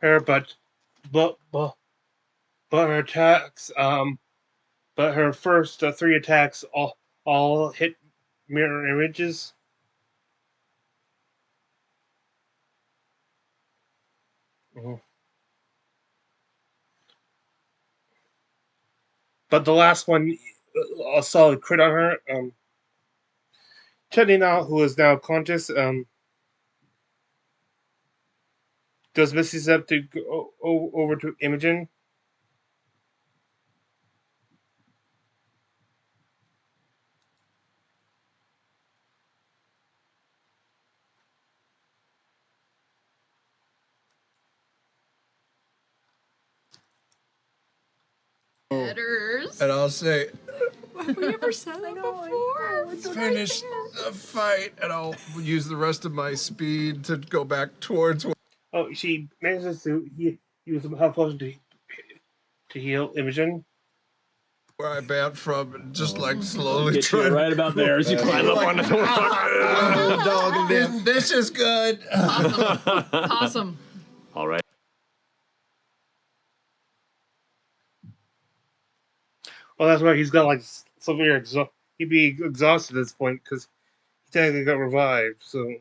But her attacks, but her first 3 attacks all hit mirror images. But the last one, a solid crit on her. Chetney now, who is now conscious, does Misty Step to go over to Imogen. And I'll say, Have we ever said that before? finish the fight, and I'll use the rest of my speed to go back towards. Oh, she manages to use a health potion to heal Imogen. Where I bound from, and just like slowly Get you right about there as you climb up on the dog. This is good. Awesome. All right. Well, that's right. He's got like severe he'd be exhausted at this point because he technically got revived. So.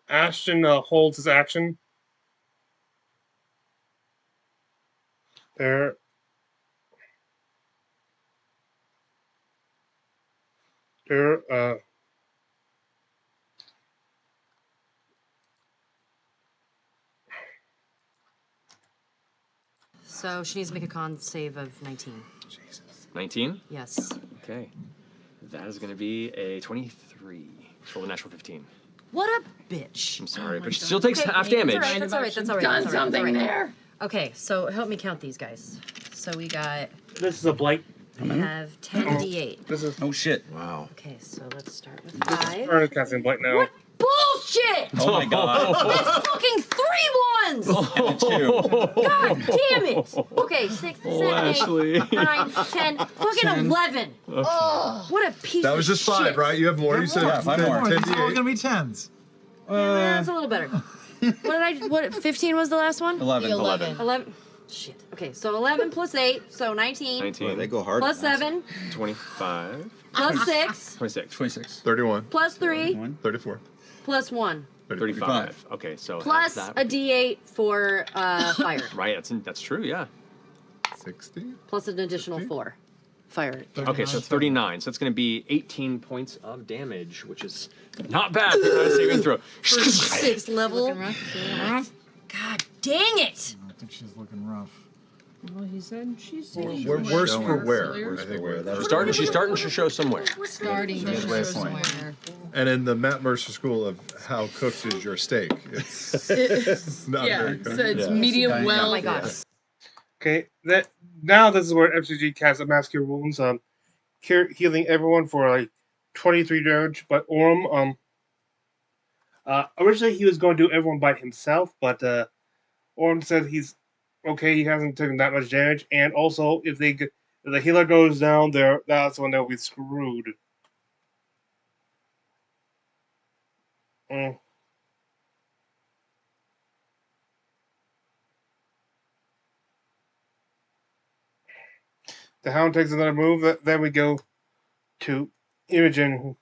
Ashton holds his action. There. So she needs to make a con save of 19. 19? Yes. Okay. That is going to be a 23. Roll a natural 15. What a bitch. I'm sorry, but she still takes half damage. That's all right. That's all right. Done That's all right. something there. Okay, so help me count these guys. So we got. This is a blight. We have 10 d8. This is. Oh shit! Wow. Okay, so let's start with This is 5. Fern casting blight now. What bullshit! Oh my god! That's fucking 3 ones! And a 2. God damn it! Okay, 6, 7, 8, Ashley. 9, 10, fucking 11. Oh, what a piece That of was just shit. 5, right? You have more. You said Yeah, 5 more. 10 It's all d8. gonna be 10s. That's a little better. What 15 was the last one? 11. 11. Shit. Okay, so 11 plus 8, so 19. 19. They go hard. Plus 7, 25. plus 6, 26. 26. 31. plus 3, 34. plus 1. 35. Okay, so Plus half a that. d8 for fire. Right, that's true, yeah. 60. Plus an additional 4. Fire. Okay, so 39. So it's going to be 18 points of damage, which is not bad for a saving throw. For 6th level. God dang it! I think she's looking rough. Well, he said she's Worse for wear. I think She's starting to show somewhere. starting to show somewhere. And in the Matt Mercer school of how cooked is your steak, it's not very So good. it's medium well. Oh my god. Okay, now this is where MCG casts a Mass Cure Wounds, healing everyone for like 23 damage. But Orm, originally he was going to do everyone by himself, but Orm said he's okay. He hasn't taken that much damage, and also if the healer goes down, that's when they'll be screwed. Mm. The Hound takes another move. Then we go to Imogen,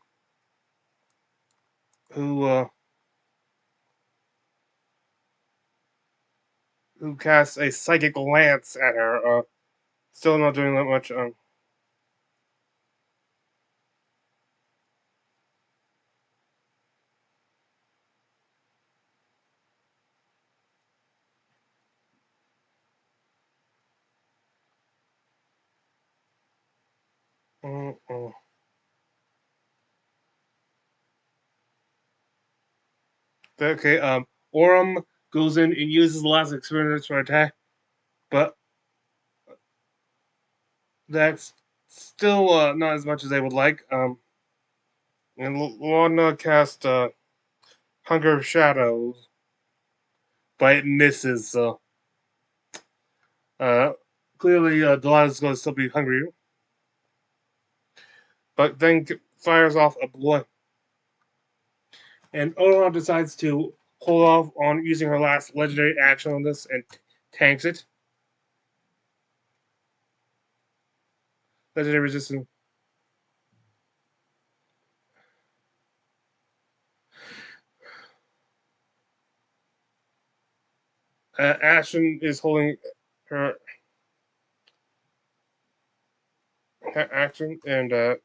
who casts a psychic lance at her. Still not doing that much. Mm-mm. Okay. Orem goes in and uses the last experience for attack, but that's still not as much as they would like. And Lorna cast Hunger of Shadows, but it misses. So clearly, Delilah's going to still be hungry, but then fires off a blood. And Odoron decides to hold off on using her last legendary action on this and tanks it. Legendary resistance. Ashen is holding her action and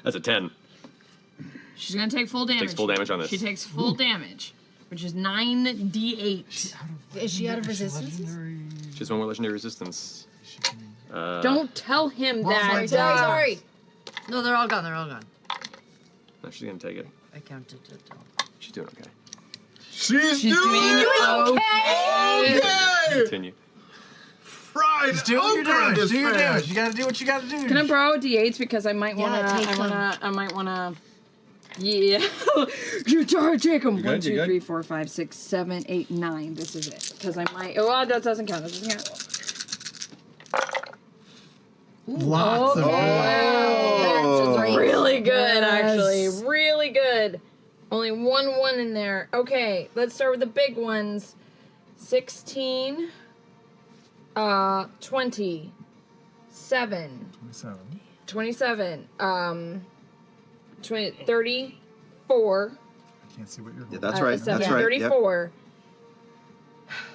That's a 10. She's gonna take full damage. Takes full damage on this. She takes full damage, which is 9d8. Is she out of resistance? She has one more legendary resistance. Don't tell him that. Sorry. No, they're all gone. They're all gone. No, she's gonna take it. I counted it all. She's doing okay. She's doing okay. Continue. Fried Just do what you're doing. okra Just is do your fresh. damage. You gotta do what you gotta do. Can I borrow d8s because I might wanna? Yeah, take some. I might wanna. Yeah. You try to take them. good? 1, You 2, good? 3, 4, 5, 6, 7, 8, 9. This is it. Because I might. Oh, well, that doesn't count. That doesn't count. Lots of Wow. That's That's a really good, Yes. actually. Really good. Only one in there. Okay, let's start with the big ones. 16. 27. 27. 34. I can't see what you're Yeah, that's right. Seven, That's right. 34.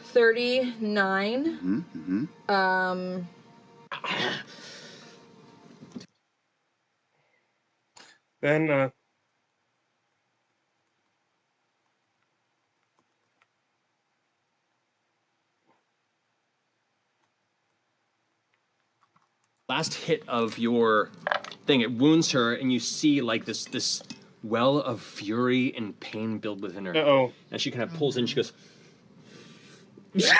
39. Yep. Mm-hmm. then Last hit of your thing, it wounds her, and you see like this well of fury and pain build within her. Uh-oh. And she kind of pulls in. She goes, "Yeah!"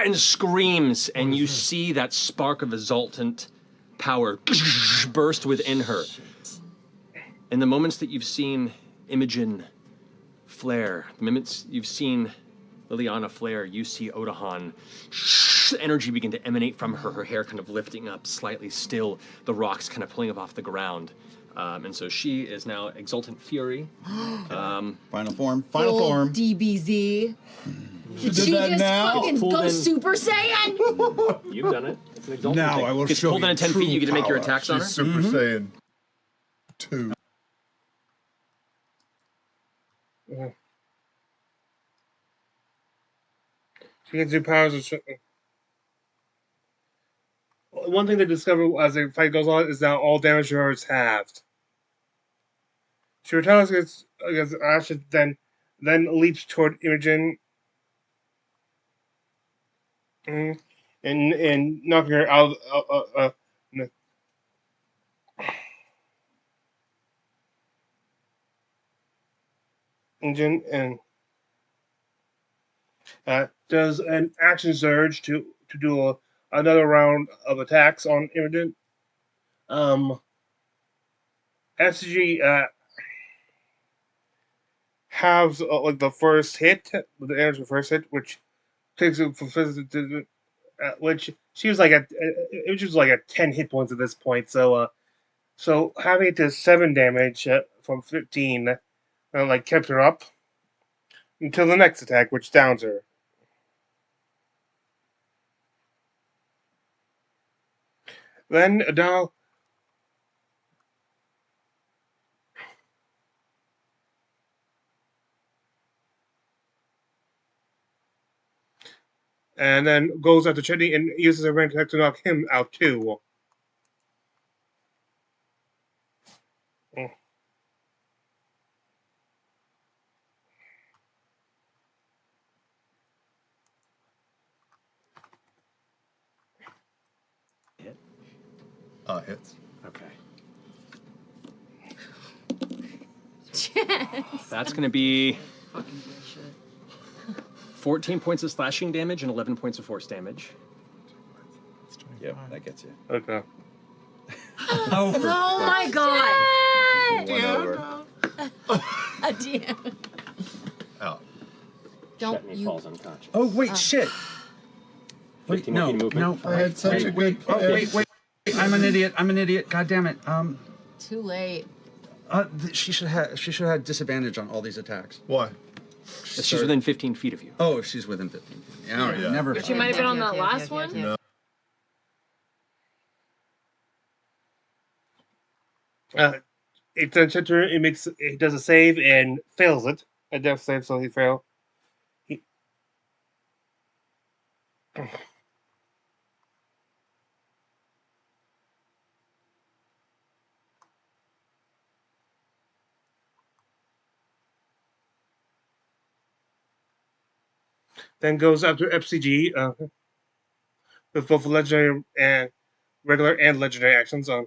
and screams, and you see that spark of exultant power burst within her. In the moments that you've seen Imogen flare, the moments you've seen Liliana flare, you see Odahan energy begin to emanate from her, her hair kind of lifting up slightly still, the rocks kind of pulling up off the ground. And so she is now Exultant Fury. Final form. Final Full form. DBZ. She did She that just now. fucking Pulled go in. Super Saiyan. You've done it. It's an Exultant Now thing. I will Gets show pulled in you at 10 feet, you get to make your true attacks power. on her. She's Super Saiyan 2. she gets new powers. One thing they discover as the fight goes on is now all damage to her is halved. She retaliates against Ashen, then leaps toward Imogen, and knocking her out. Imogen and does an action surge to do another round of attacks on Imogen. SG has like the first hit, with the damage of the first hit, which takes it from physical to which she was like at which was like at 10 hit points at this point. So having it to 7 damage from 15, like kept her up until the next attack, which downs her. Then now. And then goes after Chetney and uses a range attack to knock him out too. Hit. Hits. Okay. That's going to be 14 points of slashing damage and 11 points of force damage. Yep, that gets you. Okay. Oh my god! One over. A DM. Out. Don't Chetney you? falls unconscious. Oh, wait, shit. Wait, 15 more no, feet of movement. no. I had such a good. Wait. I'm an idiot. God damn it. Too late. She should have had disadvantage on all these attacks. Why? She's within 15 feet of you. Oh, if she's within 15 feet. Yeah, all right. Yeah. Never. She might have been on that last one. No. It does a save and fails it. A death save, so he failed. Then goes after FCG with both legendary and regular and legendary actions on.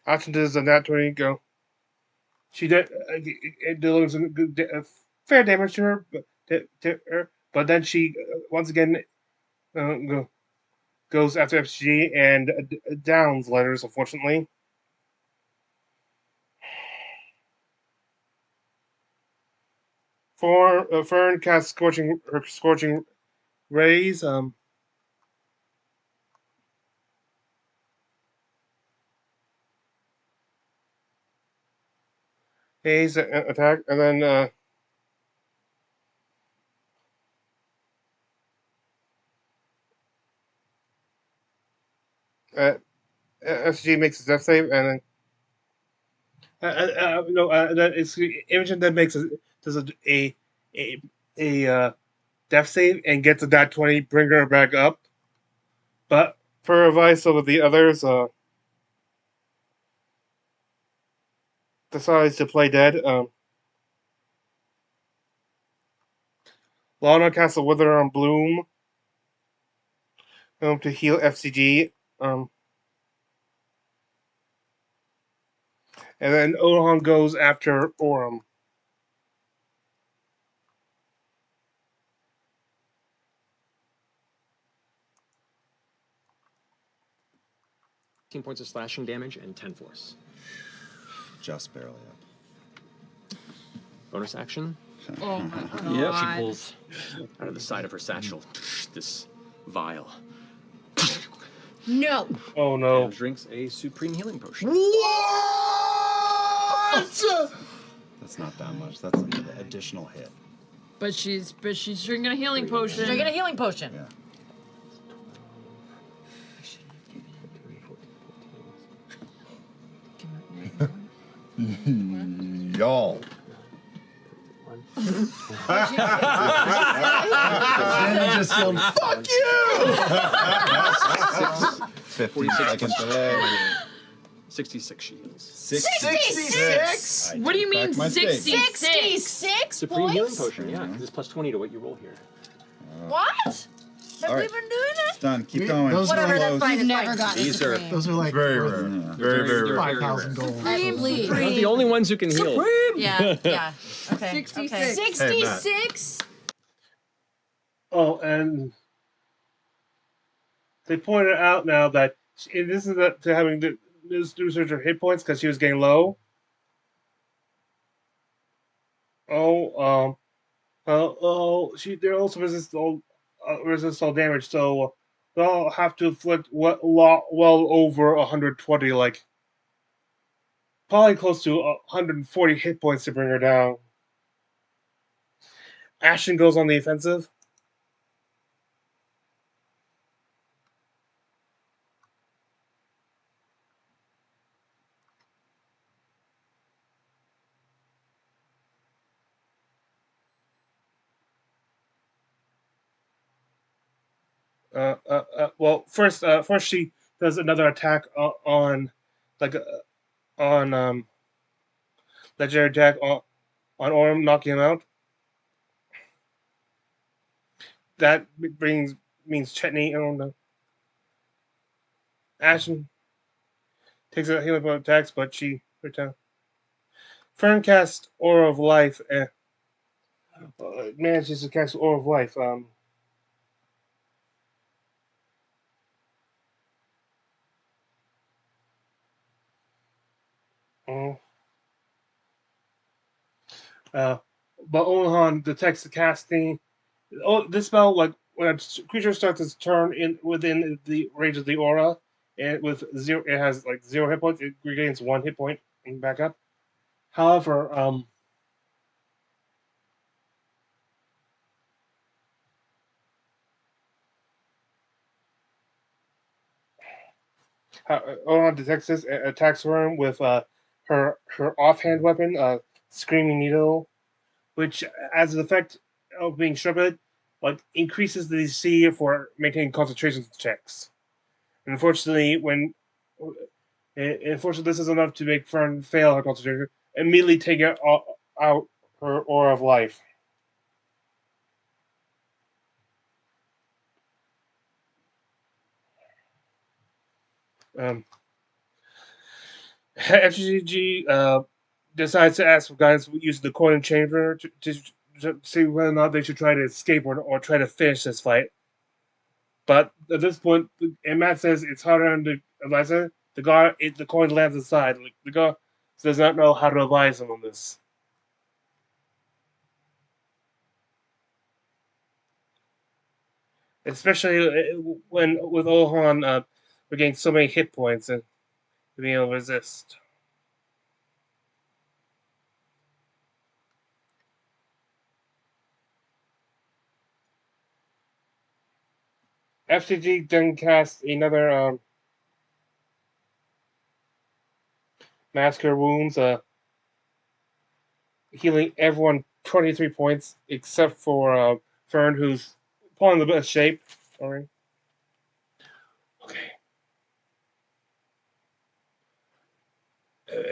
Action does a nat 20 go. She did it delivers fair damage to her, but then she once again goes after FCG and downs letters, unfortunately. Fern casts scorching rays. Haze attack, and then FCG makes a death save, and then that is Imogen that makes does a death save and gets a nat 20, bring her back up. But for advice over the others, decides to play dead. Lana casts a Wither on Bloom to heal FCG. And then Ohan goes after Orem. Points of slashing damage and 10 force. Just barely up. Bonus action. Oh my god. Yep. She pulls out of the side of her satchel this vial. No. Oh no. And drinks a supreme healing potion. What? That's not that much. That's an additional hit. But she's drinking a healing potion. Drinking a healing potion. Yeah. Y'all. Danny just yelled, "Fuck you!" 50 seconds delay. 66 she heals. 66? What do you mean Back my mistake. 66? 66 Supreme healing points? potion, yeah. This is plus 20 to what you roll here. What? Have All we right. been doing it? It's done. Keep We- going. those are Whatever, like- that's fine. We've It's never fine. gotten These are Those are like Very worth rare. Yeah. Very, very rare. 5,000 gold. Please. They're the only ones who can heal. Yeah, yeah. Okay. 66. Okay. 66? Oh, and they pointed out now that this is to having this research her hit points because she was getting low. They're also resist all damage, so they'll have to inflict well over 120, like probably close to 140 hit points to bring her down. Ashton goes on the offensive. Well, first she does another attack like on legendary attack on Orm, knocking him out. That means Chetney. I don't know. Ashton takes a healing point attacks, but she returns. Fern casts Aura of Life and manages to cast Aura of Life. But Olhan detects the casting. Oh, this spell, like when a creature starts its turn within the range of the aura, and with zero, it has like 0 hit points. It regains 1 hit point and back up. However, Olhan detects this, attacks her with her offhand weapon, Screaming Needle, which, as an effect of being sharpened, like increases the DC for maintaining concentration checks. And unfortunately, this is enough to make Fern fail her concentration, immediately taking out her Aura of Life. FGG decides to ask for guidance using the coin chamber to see whether or not they should try to escape or try to finish this fight. But at this point, and Matt says it's harder under Eliza. The coin lands inside. Like, the guard does not know how to advise him on this. Especially when with Olhan we're getting so many hit points and being able to resist. FCG then casts another Massacre Wounds, healing everyone 23 points except for Fern, who's probably in the best shape. Sorry. Okay.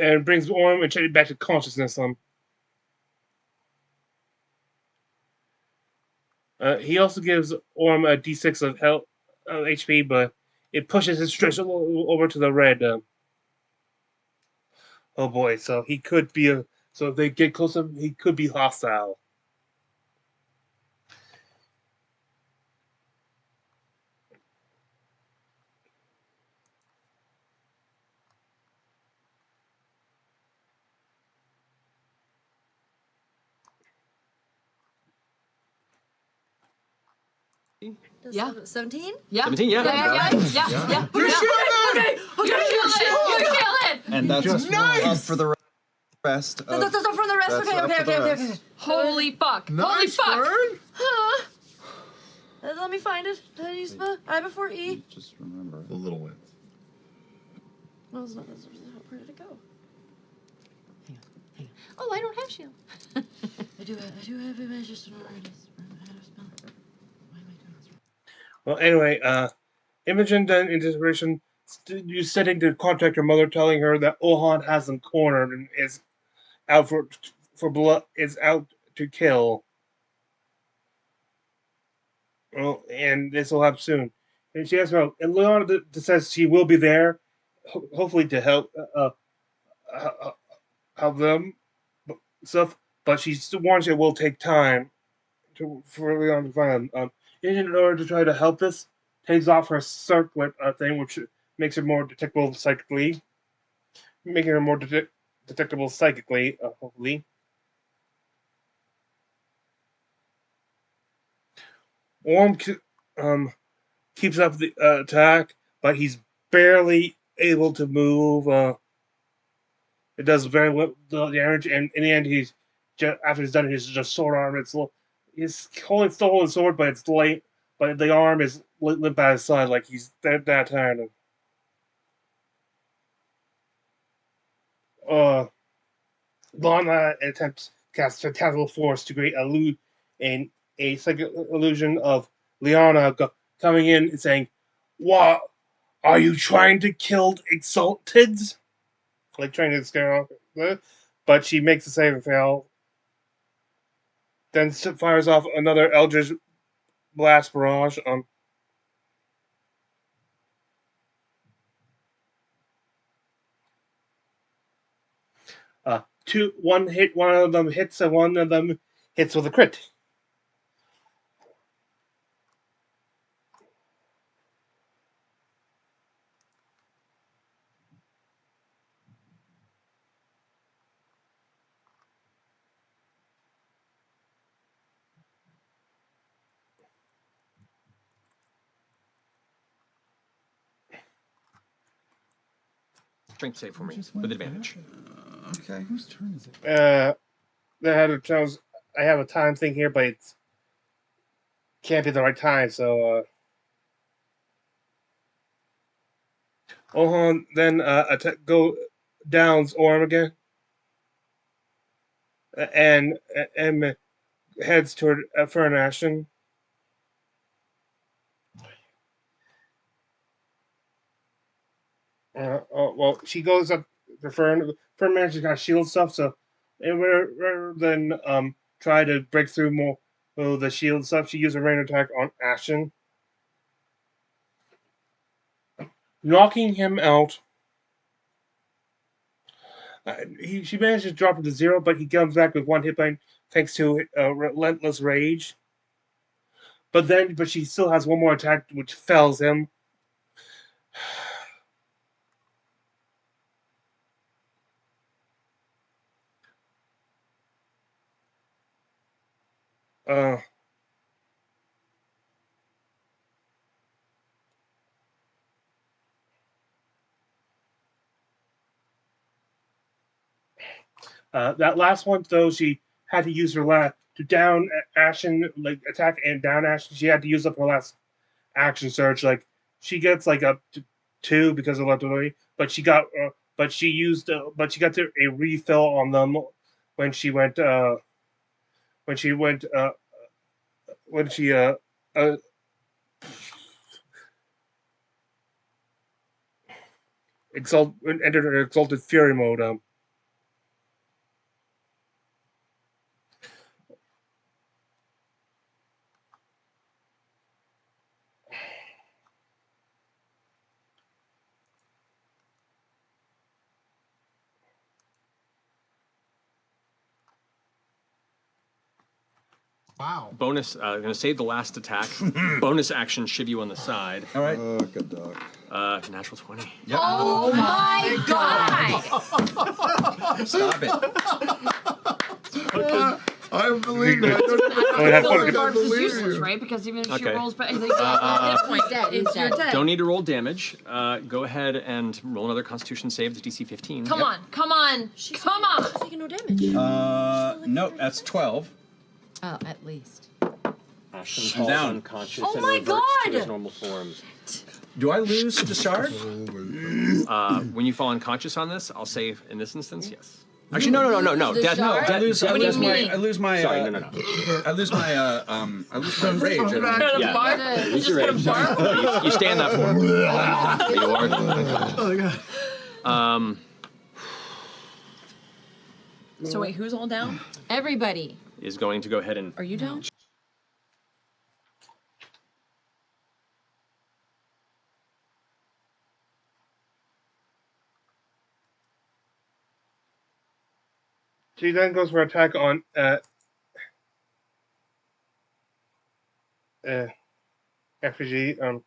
And brings Orm and Chetty back to consciousness. He also gives Orm a d6 of health, HP, but it pushes his stretch over to the red. Oh boy, so he could be so if they get closer, he could be hostile. Yeah. 17? Yeah. 17, yeah. Yeah. Okay. Okay. You kill it. And that's up for the rest. Of, That's up from the rest. that's Okay. up for the Okay. rest. Holy fuck. Holy Nice, fuck. Huh. Let me find it. Did I use the I before E? Just remember. The little wins. No, it's not. Where did it go? Hang on. Oh, I don't have shield. I do have a magic. Well, anyway, Imogen then in desperation you setting to contact her mother, telling her that Olhan has them cornered and is out for blood, is out to kill. Well, and this will happen soon. And she asks about, and Leona says she will be there, hopefully to help help them stuff. But she still warns it will take time for Leona to find them. In order to try to help this, takes off her circlet thing, which makes her more detectable psychically, making her more detectable psychically, hopefully. Orm keeps up the attack, but he's barely able to move. It does very little damage, and in the end, he's just after he's done, he's just sword arm. He's holding the sword, but it's late. But the arm is limp by his side, like he's that tired. Lana attempts to cast Phantasmal Force to create a psychic illusion of Liana coming in and saying, "What are you trying to kill Exalted?" Like trying to scare off. But she makes the save and fail. Then fires off another Eldritch Blast Barrage on. One of them hits, and one of them hits with a crit. Strength save for me with advantage. Okay. Whose turn is it? I have a time thing here, but it can't be the right time, so Ohan then go downs Orm again, and heads toward Fern Ashton. Well, she goes up to Fern. Fern manages got shield stuff, so rather than try to break through more the shield stuff, she used a rain attack on Ashton, knocking him out. She manages to drop him to 0, but he comes back with 1 hit point thanks to Relentless Rage. But she still has one more attack which fells him. That last one, though, she had to use her last to down Ashen, like attack and down Ashen. She had to use up her last action surge. Like she gets like up to 2 because of left, but she got, but she got a refill on them when she went, entered her exalted fury mode. Wow. Bonus, I'm going to save the last attack. Bonus action, shiv you on the side. All right. Oh, good dog. Natural 20. Yep. Oh my god! Stop it. I believe it. I feel like Barbs is useless, right? Because even if she Okay. rolls, but hit point dead. You're dead. Don't need to roll damage. Go ahead and roll another Constitution save. It's DC 15. Come on, come on, come on! She's taking no damage. Nope, that's 12. Oh, at least. Ashton I'm falls down. unconscious Oh and my reverts to God! his normal form. Do I lose Disard? When you fall unconscious on this, I'll say in this instance, yes. Actually, no. Disard? I lose What do you mean? I lose my. Sorry, no. I lose my rage. Yeah. Lose your rage. You stay in that form. You are. Oh my god. So wait, who's all down? Everybody. Is going to go ahead and Are you down? She then goes for attack on FG.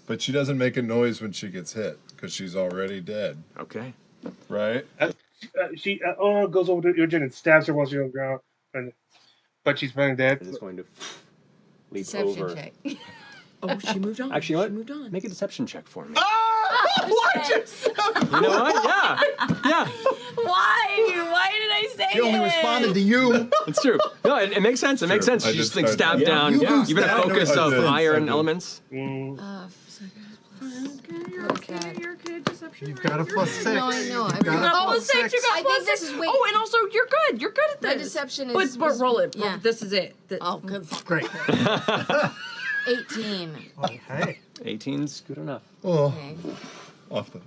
But she doesn't make a noise when she gets hit because she's already dead. Okay. Right? She goes over to Imogen and stabs her while she's on the ground, but she's playing dead. It's going to leap Deception over. check. Oh, she moved on. Actually, you know she what? moved on. Make a deception check for me. What? You know what? Yeah. Yeah. Why? Why did I say She only it? responded to you. It's true. No, it makes sense. It makes True. sense. I She just did like start stabbed that. down. Yeah, You've been a stabbed focus her. I of did. iron I did. elements. You've got a +6. No, I know. You've got a got plus six. You got I plus think this six. is way. Oh, and also you're good. You're good at this. My deception is. But roll it. Yeah. This is it. Oh, good. Great. 18. Okay. 18's good enough. Oh, Okay. off the.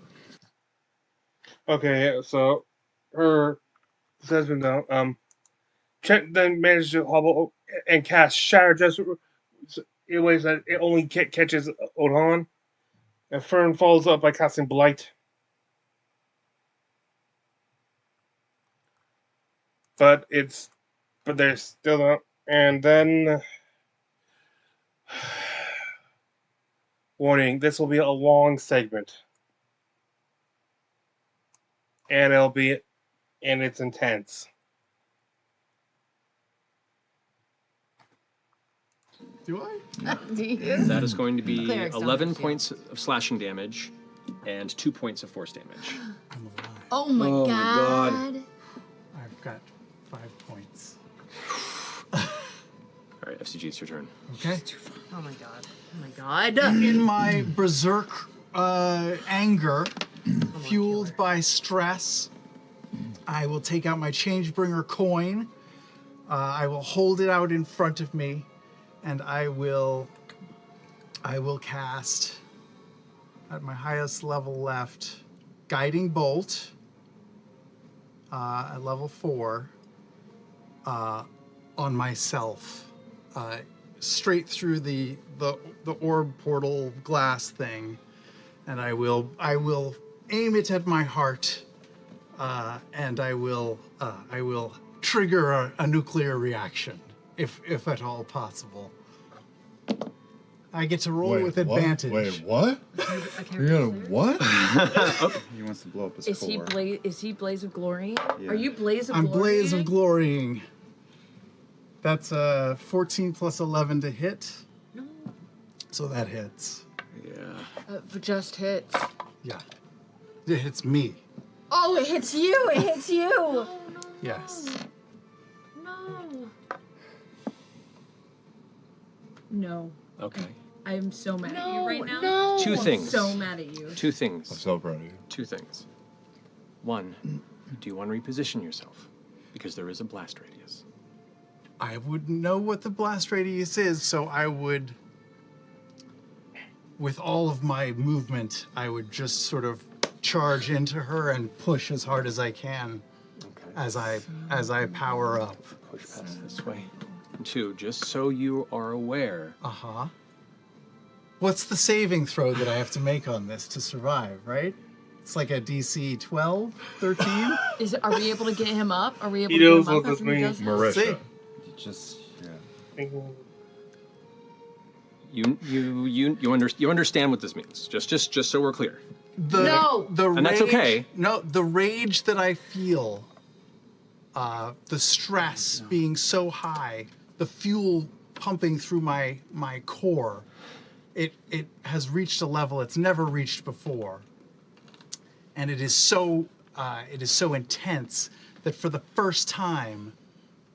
Okay, so her husband down. Chet then manages to hobble and cast Shatter just in ways that it only catches Odhan. And Fern follows up by casting Blight. But there's still not. And then warning, this will be a long segment. And it's intense. Do I? Do you? That is going to be Clerics don't 11 have to. points of slashing damage and 2 points of force damage. Oh my Oh my god. God. I've got 5 points. All right, FCG, it's your turn. Okay. Oh my god. Oh my god. In my berserk anger, fueled by stress, I will take out my Changebringer coin. I will hold it out in front of me, and I will cast at my highest level left, Guiding Bolt at level 4 on myself, straight through the orb portal glass thing, and I will aim it at my heart, and I will trigger a nuclear reaction, if at all possible. I get to roll with advantage. Wait, what? You're gonna what? He wants to blow up his Is core. he Blaze of Glory? Yeah. Are you Blaze of I'm Glory? Blaze of Glorying. That's 14 plus 11 to hit. No. So that hits. Yeah. Just hits. Yeah. It hits me. Oh, it hits you. It hits you. Yes. No. No. Okay. I am so mad at you right now. No. Two things. So mad at you. Two things. I'm so proud of you. Two things. One, do you want to reposition yourself? Because there is a blast radius. I would know what the blast radius is, so I would, with all of my movement, I would just sort of charge into her and push as hard as I can as I power up. Push past this way. And two, just so you are aware. Uh-huh. What's the saving throw that I have to make on this to survive, right? It's like a DC 12, 13? Are we able to get him up? Are we able He to get knows him up what this after he means. does Marisha. See? Just, yeah. You understand what this means. Just so we're clear. The And that's okay. No, the rage that I feel, the stress being so high, the fuel pumping through my core, it has reached a level it's never reached before, and it is so intense that for the first time,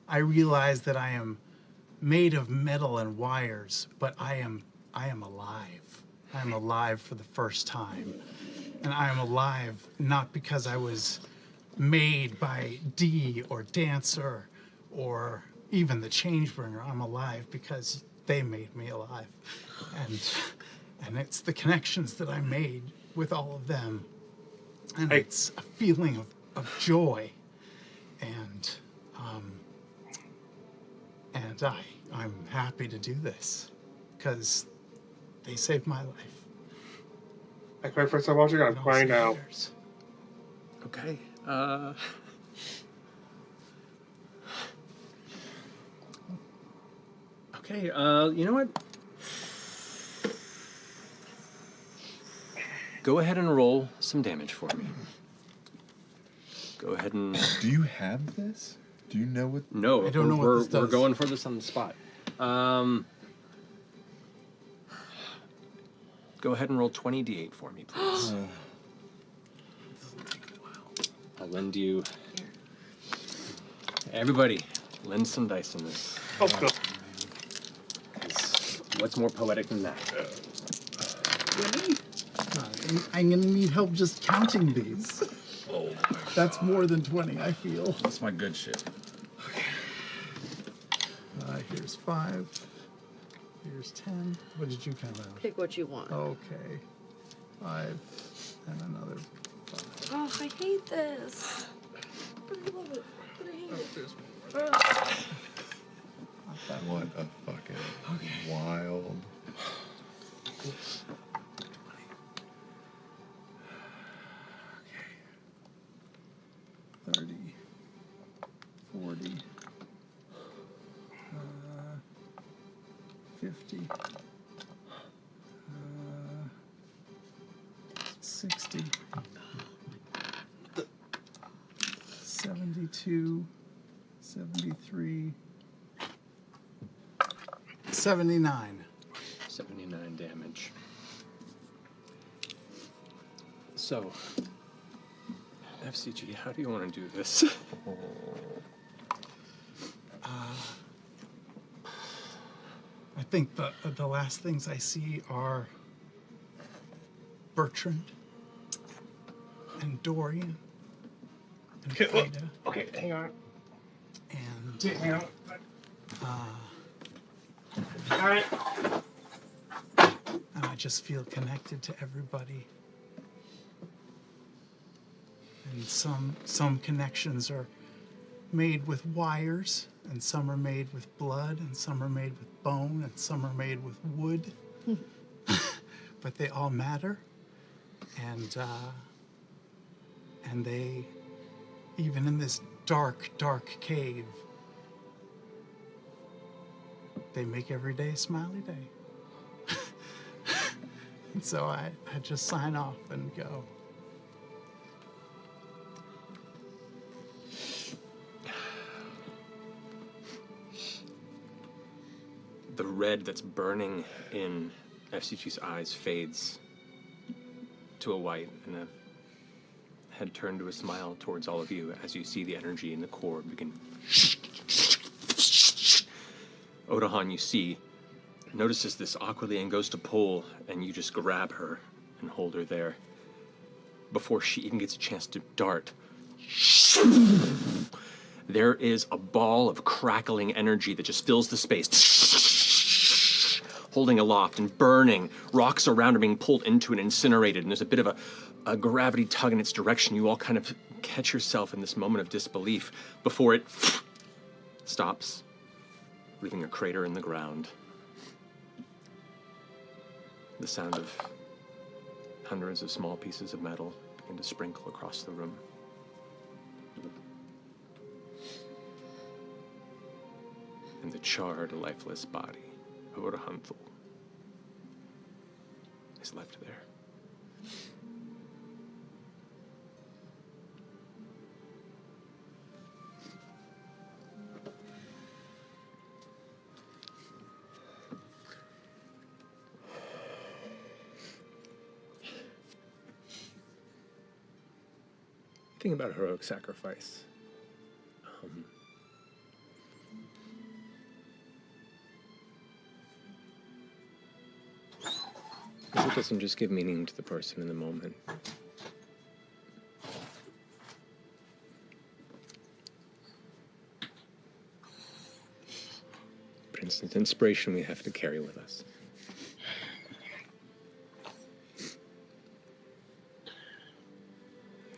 I realize that I am made of metal and wires, but I am alive. I am alive for the first time. And I am alive not because I was made by Dee or Dancer or even the Changebringer. I'm alive because they made me alive. And it's the connections that I made with all of them. And it's a feeling of joy. And I'm happy to do this because they saved my life. I cried for so much, I'm crying now. Okay. Okay, you know what? Go ahead and roll some damage for me. Go ahead and... Do you have this? Do you know what? No, I don't know what this does. We're going for this on the spot. Go ahead and roll 20d8 for me, please. I'll lend you... Everybody, lend some dice in this. Oh, good. What's more poetic than that? I'm gonna need help just counting these. That's more than 20, I feel. That's my good shit. Here's 5. Here's 10. What did you count out? Pick what you want. Okay. 5 and another 5. Oh, I hate this. But I love it. But I hate it. What a fucking wild. 30, 40, 50, 60, 72, 73, 79. 79 damage. So, FCG, how do you want to do this? I think the last things I see are Bertrand and Dorian and Okay, Frida. Okay, hang on. And Hang on. and I just feel connected to everybody. And some connections are made with wires, and some are made with blood, and some are made with bone, and some are made with wood. But they all matter. And they, even in this dark, dark cave, they make every day a smiley day. And so I just sign off and go. The red that's burning in FCG's eyes fades to a white, and a head turned to a smile towards all of you as you see the energy in the core begin. Odahan, you see, notices this awkwardly and goes to pull, and you just grab her and hold her there. Before she even gets a chance to dart, there is a ball of crackling energy that just fills the space, holding aloft and burning. Rocks around are being pulled into and incinerated, and there's a bit of a gravity tug in its direction. You all kind of catch yourself in this moment of disbelief before it stops, leaving a crater in the ground. The sound of hundreds of small pieces of metal begin to sprinkle across the room. And the charred, lifeless body of Odahanthul is left there. Think about heroic sacrifice. It doesn't just give meaning to the person in the moment. For instance, inspiration we have to carry with us.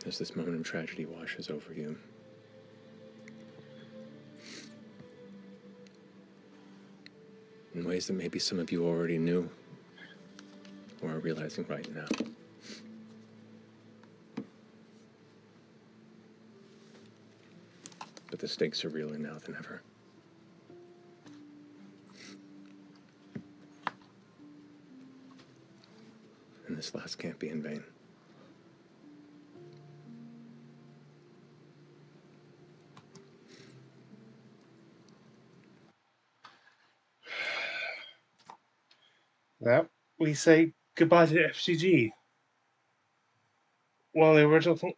as this moment of tragedy washes over you. In ways that maybe some of you already knew or are realizing right now. But the stakes are realer now than ever. And this last can't be in vain. That we say goodbye to FCG. Well, the original thing.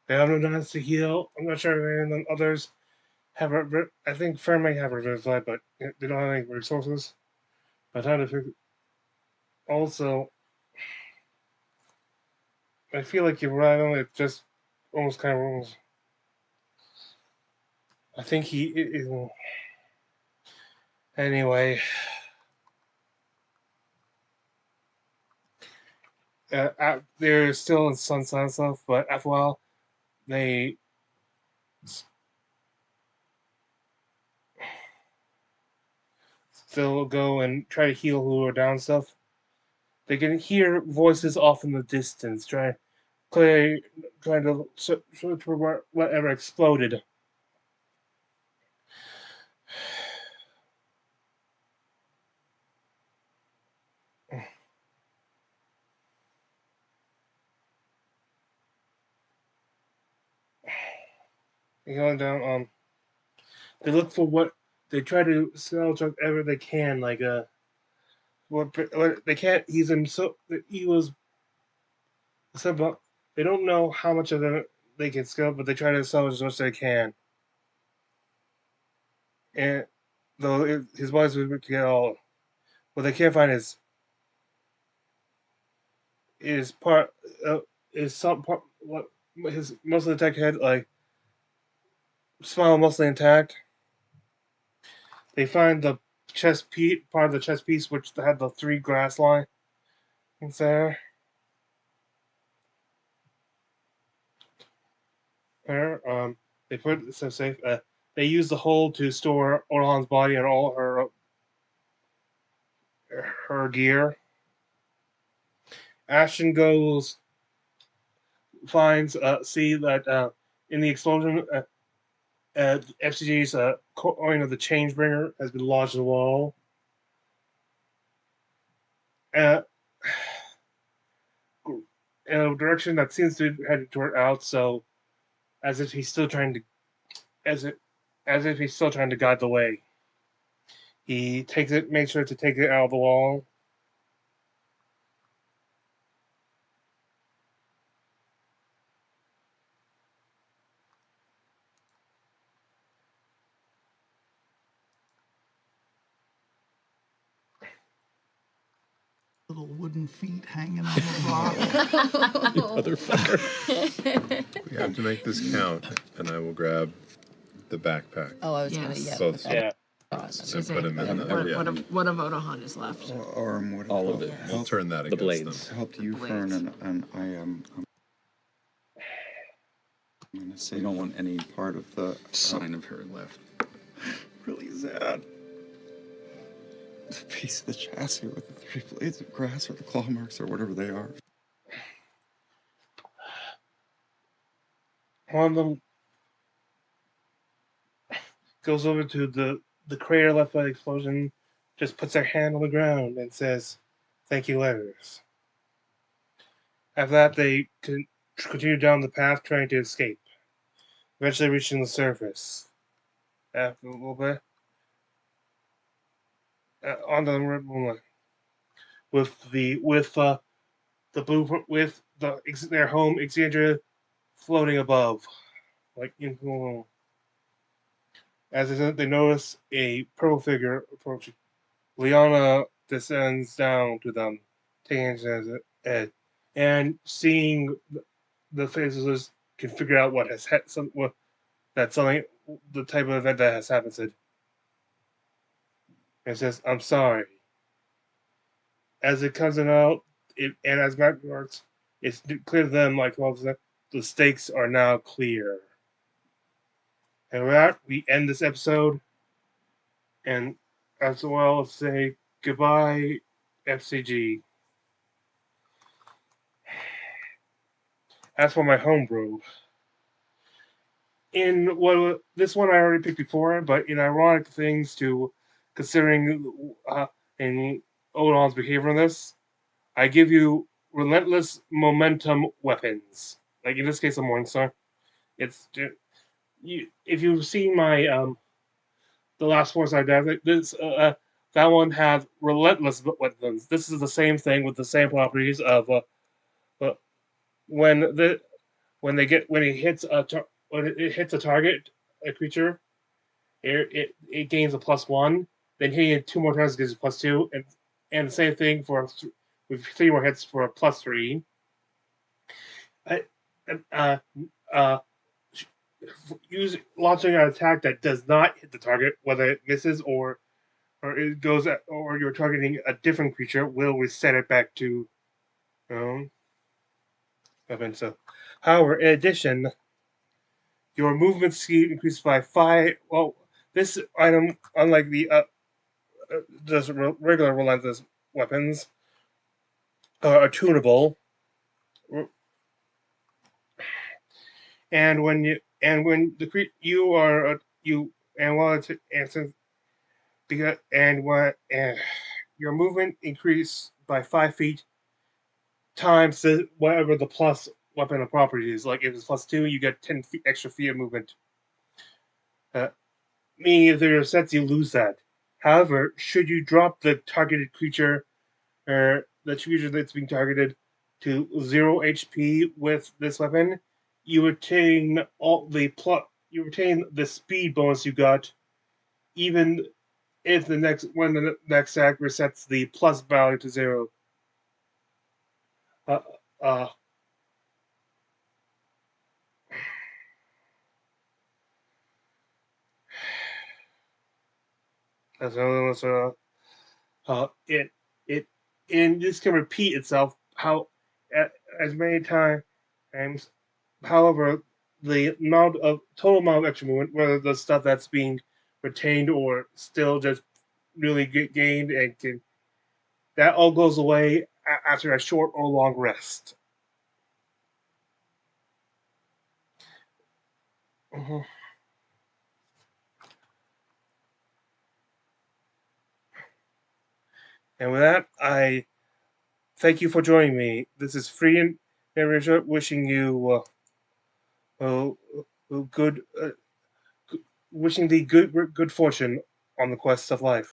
They have no knives to heal. I'm not sure if any of the others have. I think Fern may have revived, but they don't have any resources. By the time to figure. Also, I feel like you're right on it. Just almost kind of almost. I think he. Anyway. They're still in sunset and stuff, but after a while, they still go and try to heal who are down and stuff. They can hear voices off in the distance, trying to search for whatever exploded. They're going down. They look for what they try to salvage whatever they can, like what they can't. He's in so he was. They don't know how much of them they can scale, but they try to salvage as much as they can. And though his boys would get all, what they can't find is part is some part what his most of the tech had like smile mostly intact. They find the chest piece, part of the chest piece, which had the 3 grass lines there. They put it so safe. They use the hole to store Orhan's body and all her gear. Ashton finds see that in the explosion, FCG's coin of the Changebringer has been lodged in the wall. In a direction that seems to be headed toward out, so as if he's still trying to guide the way. He makes sure to take it out of the wall. Little wooden feet hanging on the rock. You motherfucker. We have to make this count, and I will grab the backpack. Oh, I was gonna, yeah. Both Yeah. and put them in the. What of Odahan is left? Or would All of it. We'll turn that The against blades. them. helped you, Fern, and I am. I'm gonna say You don't want any part of the sign of her left. really sad. The piece of the chassis with the 3 blades of grass or the claw marks or whatever they are. One of them goes over to the crater left by the explosion, just puts their hand on the ground and says, "Thank you, letters." After that, they continue down the path trying to escape, eventually reaching the surface. After a little bit, on the river with the blueprint with their home Exandria floating above, like as they notice a purple figure approaching. Liana descends down to them, taking it as a and seeing the faces can figure out what has something the type of event that has happened. Said, and says, "I'm sorry." As it comes out, and as Matt works, it's clear to them, like, well, the stakes are now clear. And with that, we end this episode, and as well say goodbye, FCG. As for my homebrew, in what this one I already picked before, but in ironic things to considering in Odon's behavior in this, I give you relentless momentum weapons. Like in this case, a Morningstar. It's if you've seen my the last force I did, this that one has relentless weapons. This is the same thing with the same properties of when the when it hits when it hits a target, a creature, it gains a +1. Then hitting it 2 more times gives a +2, and the same thing for with 3 more hits for a +3. Use launching an attack that does not hit the target, whether it misses or it goes at, or you're targeting a different creature, will reset it back to weapon. So, however, in addition, your movement speed increases by 5. Well, this item, unlike the just regular relentless weapons, are tunable. And when you are you and while it's answers because and your movement increase by 5 feet times whatever the plus weapon of property is. Like if it's +2, you get 10 feet, extra feet of movement. Meaning if there are sets, you lose that. However, should you drop the targeted creature, or the creature that's being targeted, to 0 HP with this weapon, you retain you retain the speed bonus you got, even if when the next act resets the plus value to 0. As and this can repeat itself as many times. However, the total amount of extra movement, whether the stuff that's being retained or still just really gained, that all goes away after a short or long rest. And with that, I thank you for joining me. This is Free and Richard wishing you good, wishing thee good fortune on the quest of life.